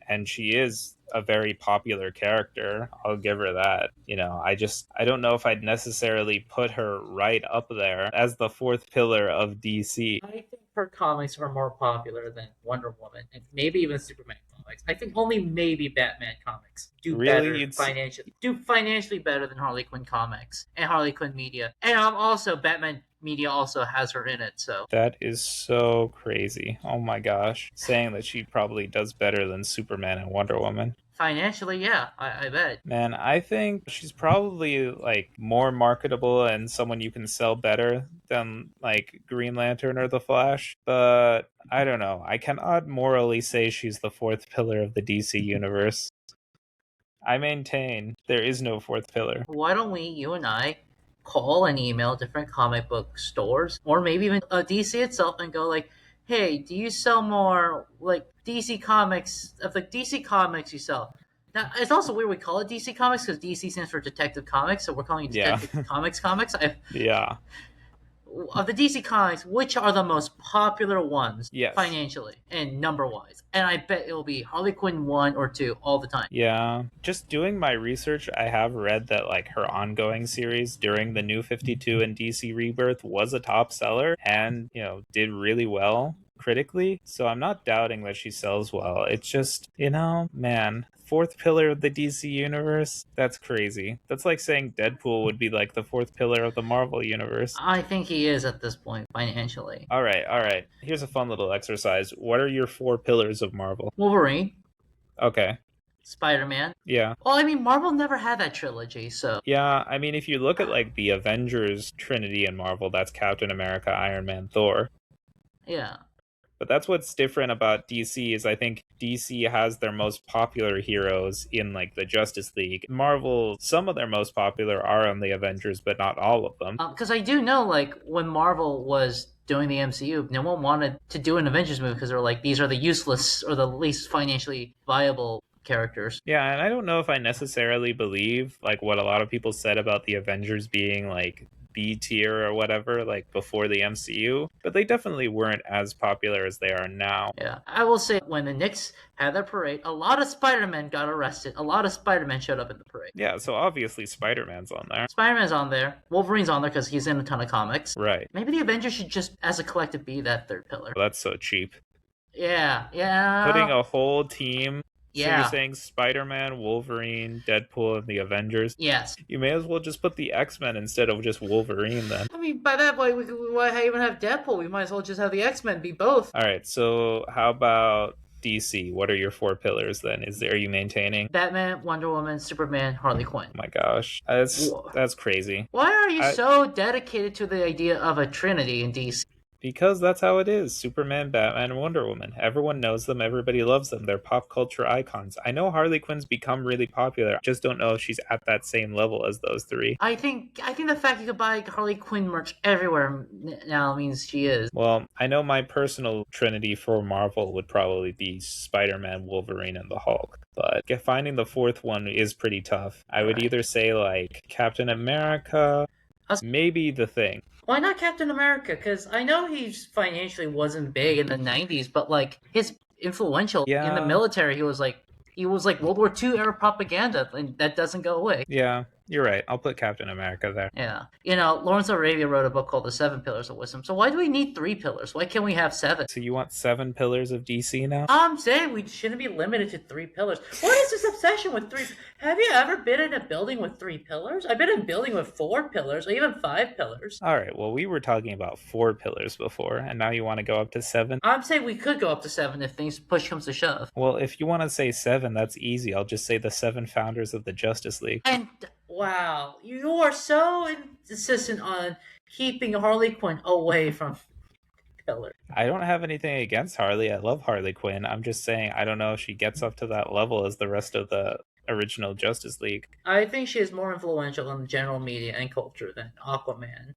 And she is a very popular character. I'll give her that. I don't know if I'd necessarily put her right up there as the fourth pillar of DC. I think her comics are more popular than Wonder Woman and maybe even Superman comics. I think only maybe Batman comics Really? do financially better than Harley Quinn comics and Harley Quinn media. And also Batman media also has her in it, so That is so crazy. Oh my gosh. Saying that she probably does better than Superman and Wonder Woman. financially, yeah, I bet. Man, I think she's probably like more marketable and someone you can sell better than like Green Lantern or the Flash. But I don't know. I cannot morally say she's the fourth pillar of the DC universe. I maintain there is no fourth pillar. Why don't we, you and I, call and email different comic book stores or maybe even DC itself and go like, hey, do you sell more like DC comics of the DC comics you sell? Now, it's also weird we call it DC Comics because DC stands for Detective Comics, so we're calling it Yeah. Detective Comics. Yeah. Of the DC Comics, which are the most popular ones Yes. financially and number wise? And I bet it'll be Harley Quinn 1 or 2 all the time. Yeah. Just doing my research, I have read that like her ongoing series during the New 52 and DC Rebirth was a top seller and, did really well critically. So I'm not doubting that she sells well. It's just, man, fourth pillar of the DC universe, that's crazy. That's like saying Deadpool would be like the fourth pillar of the Marvel universe. I think he is at this point financially. All right, all right. Here's a fun little exercise. What are your four pillars of Marvel? Wolverine, Okay. Spider-Man. Yeah. Well, I mean, Marvel never had that trilogy, so Yeah, I mean, if you look at like the Avengers Trinity in Marvel, that's Captain America, Iron Man, Thor. yeah. But that's what's different about DC is I think DC has their most popular heroes in like the Justice League. Marvel, some of their most popular are on the Avengers, but not all of them. Because I do know, like, when Marvel was doing the MCU, no one wanted to do an Avengers movie because they're like, these are the useless or the least financially viable characters. Yeah, and I don't know if I necessarily believe like what a lot of people said about the Avengers being like B tier or whatever, like before the MCU, but they definitely weren't as popular as they are now. Yeah. I will say, when the Knicks had their parade, a lot of Spider-Men got arrested. A lot of Spider-Men showed up in the parade. Yeah, so obviously Spider-Man's on there. Spider-Man's on there. Wolverine's on there because he's in a ton of comics. Right. Maybe the Avengers should just, as a collective, be that third pillar. That's so cheap. Yeah, yeah. Putting a whole team. So Yeah. you're saying Spider-Man, Wolverine, Deadpool, and the Avengers? Yes. You may as well just put the X-Men instead of just Wolverine then. I mean, by that point, why even have Deadpool? We might as well just have the X-Men be both. All right, so how about DC? What are your four pillars then? Are you maintaining? Batman, Wonder Woman, Superman, Harley Quinn. Oh my gosh, that's crazy. Why are you so dedicated to the idea of a trinity in DC? Because that's how it is. Superman, Batman, and Wonder Woman. Everyone knows them. Everybody loves them. They're pop culture icons. I know Harley Quinn's become really popular. I just don't know if she's at that same level as those three. I think the fact you could buy Harley Quinn merch everywhere now means she is. Well, I know my personal trinity for Marvel would probably be Spider-Man, Wolverine, and the Hulk. But finding the fourth one is pretty tough. I would either say like Captain America, maybe The Thing. Why not Captain America? Because I know he financially wasn't big in the 90s, but like his influential in the military, he was like World War II era propaganda, and that doesn't go away. Yeah, you're right. I'll put Captain America there. Yeah. Lawrence Arabia wrote a book called The Seven Pillars of Wisdom. So why do we need 3 pillars? Why can't we have 7? So you want 7 pillars of DC now? I'm saying we shouldn't be limited to 3 pillars. What is this obsession with 3? Have you ever been in a building with 3 pillars? I've been in a building with 4 pillars, or even 5 pillars. All right, well, we were talking about 4 pillars before, and now you want to go up to 7? I'm saying we could go up to 7 if push comes to shove. Well, if you want to say 7, that's easy. I'll just say the 7 founders of the Justice League. And wow, you are so insistent on keeping Harley Quinn away from pillar. I don't have anything against Harley. I love Harley Quinn. I'm just saying I don't know if she gets up to that level as the rest of the original Justice League. I think she is more influential in the general media and culture than Aquaman.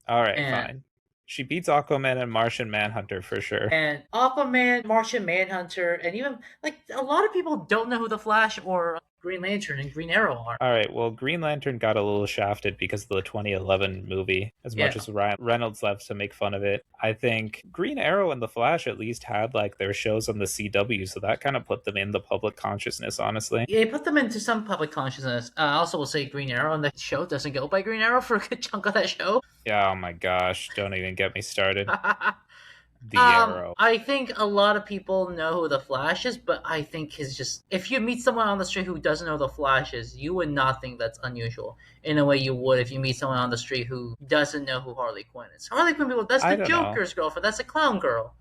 All right, fine. She beats Aquaman and Martian Manhunter for sure. And Aquaman, Martian Manhunter, and even like a lot of people don't know who the Flash or Green Lantern and Green Arrow are. All right, well, Green Lantern got a little shafted because of the 2011 movie, as much as Ryan Reynolds loves to make fun of it. I think Green Arrow and the Flash at least had like their shows on the CW, so that kind of put them in the public consciousness, honestly. Yeah, put them into some public consciousness. I also will say Green Arrow and the show doesn't go by Green Arrow for a good chunk of that show. Yeah, oh my gosh, don't even get me started. The Arrow. I think a lot of people know who the Flash is, but I think it's just if you meet someone on the street who doesn't know who the Flash is, you would not think that's unusual in a way you would if you meet someone on the street who doesn't know who Harley Quinn is. Harley Quinn, people, that's the Joker's girlfriend. That's a clown girl.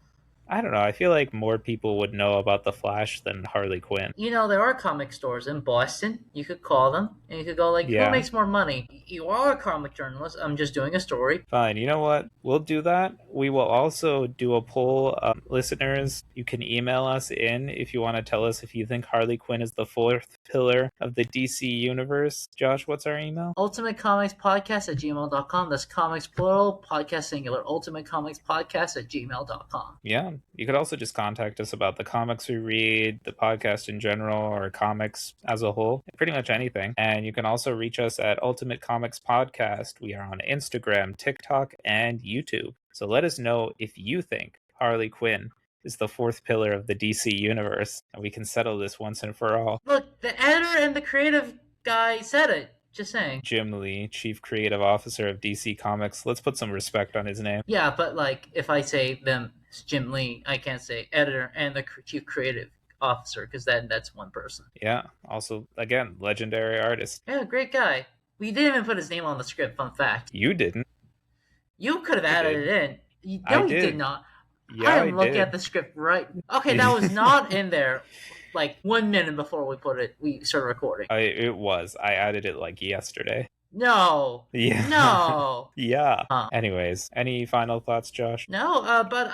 I don't know. I feel like more people would know about the Flash than Harley Quinn. You know, there are comic stores in Boston. You could call them and you could go like, who makes more money? You are a comic journalist. I'm just doing a story. Fine. You know what? We'll do that. We will also do a poll. Listeners, you can email us in if you want to tell us if you think Harley Quinn is the 4th pillar of the DC universe. Josh, what's our email? ultimatecomicspodcast@gmail.com. That's comics plural, podcast singular. ultimatecomicspodcast@gmail.com. Yeah. You could also just contact us about the comics we read, the podcast in general, or comics as a whole, pretty much anything. And you can also reach us at Ultimate Comics Podcast. We are on Instagram, TikTok, and YouTube. So let us know if you think Harley Quinn is the fourth pillar of the DC universe, and we can settle this once and for all. Look, the editor and the creative guy said it. Just saying. Jim Lee, Chief Creative Officer of DC Comics. Let's put some respect on his name. Yeah, but like if I say them, it's Jim Lee, I can't say editor and the chief creative officer because then that's one person. Yeah. Also, again, legendary artist. Yeah, great guy. We didn't even put his name on the script. Fun fact. You didn't. You could have added it in. I No, you did. did not. Yeah, I am looking did. at the script right. Okay, that was not in there. Like 1 minute before we started recording. It was. I added it like yesterday. No. Yeah. No. Yeah. Anyways, any final thoughts, Josh? No, but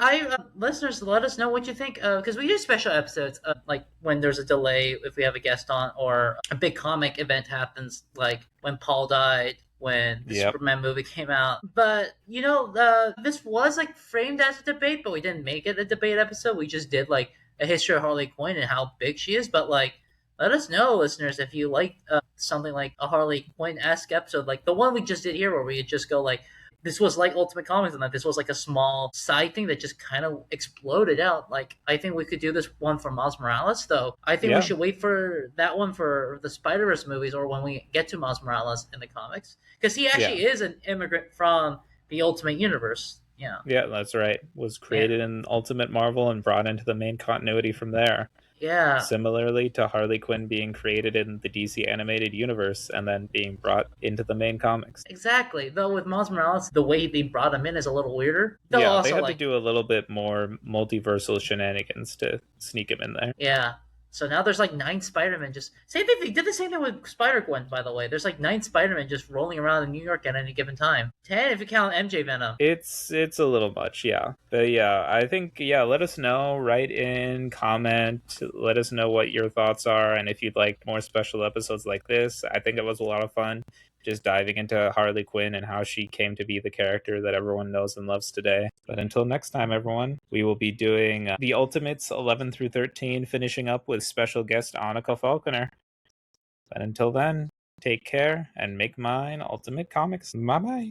listeners, let us know what you think, because we do special episodes, like when there's a delay, if we have a guest on, or a big comic event happens, like when Paul died, when the Superman movie came out. But, this was, like, framed as a debate, but we didn't make it a debate episode. We just did, like, a history of Harley Quinn and how big she is, but, like, let us know, listeners, if you like something like a Harley Quinn-esque episode, like the one we just did here, where we just go like, this was like Ultimate Comics, and that this was like a small side thing that just kind of exploded out. Like, I think we could do this one for Miles Morales, though. I think we should wait for that one for the Spider-Verse movies, or when we get to Miles Morales in the comics, because he actually is an immigrant from the Ultimate Universe. Yeah, that's right. Was created in Ultimate Marvel and brought into the main continuity from there. Yeah. Similarly to Harley Quinn being created in the DC animated universe and then being brought into the main comics. Exactly. Though with Miles Morales, the way they brought him in is a little weirder. Though yeah, also, they had to do a little bit more multiversal shenanigans to sneak him in there. Yeah. So now there's like 9 Spider-Men just... Same thing, they did the same thing with Spider-Gwen, by the way. There's like 9 Spider-Men just rolling around in New York at any given time. 10 if you count MJ Venom. It's a little much, yeah. But yeah, I think, let us know, write in, comment, let us know what your thoughts are, and if you'd like more special episodes like this. I think it was a lot of fun, just diving into Harley Quinn and how she came to be the character that everyone knows and loves today. But until next time, everyone, we will be doing the Ultimates 11 through 13, finishing up with special guest Annika Falconer. But until then, take care and make mine Ultimate Comics. Bye-bye.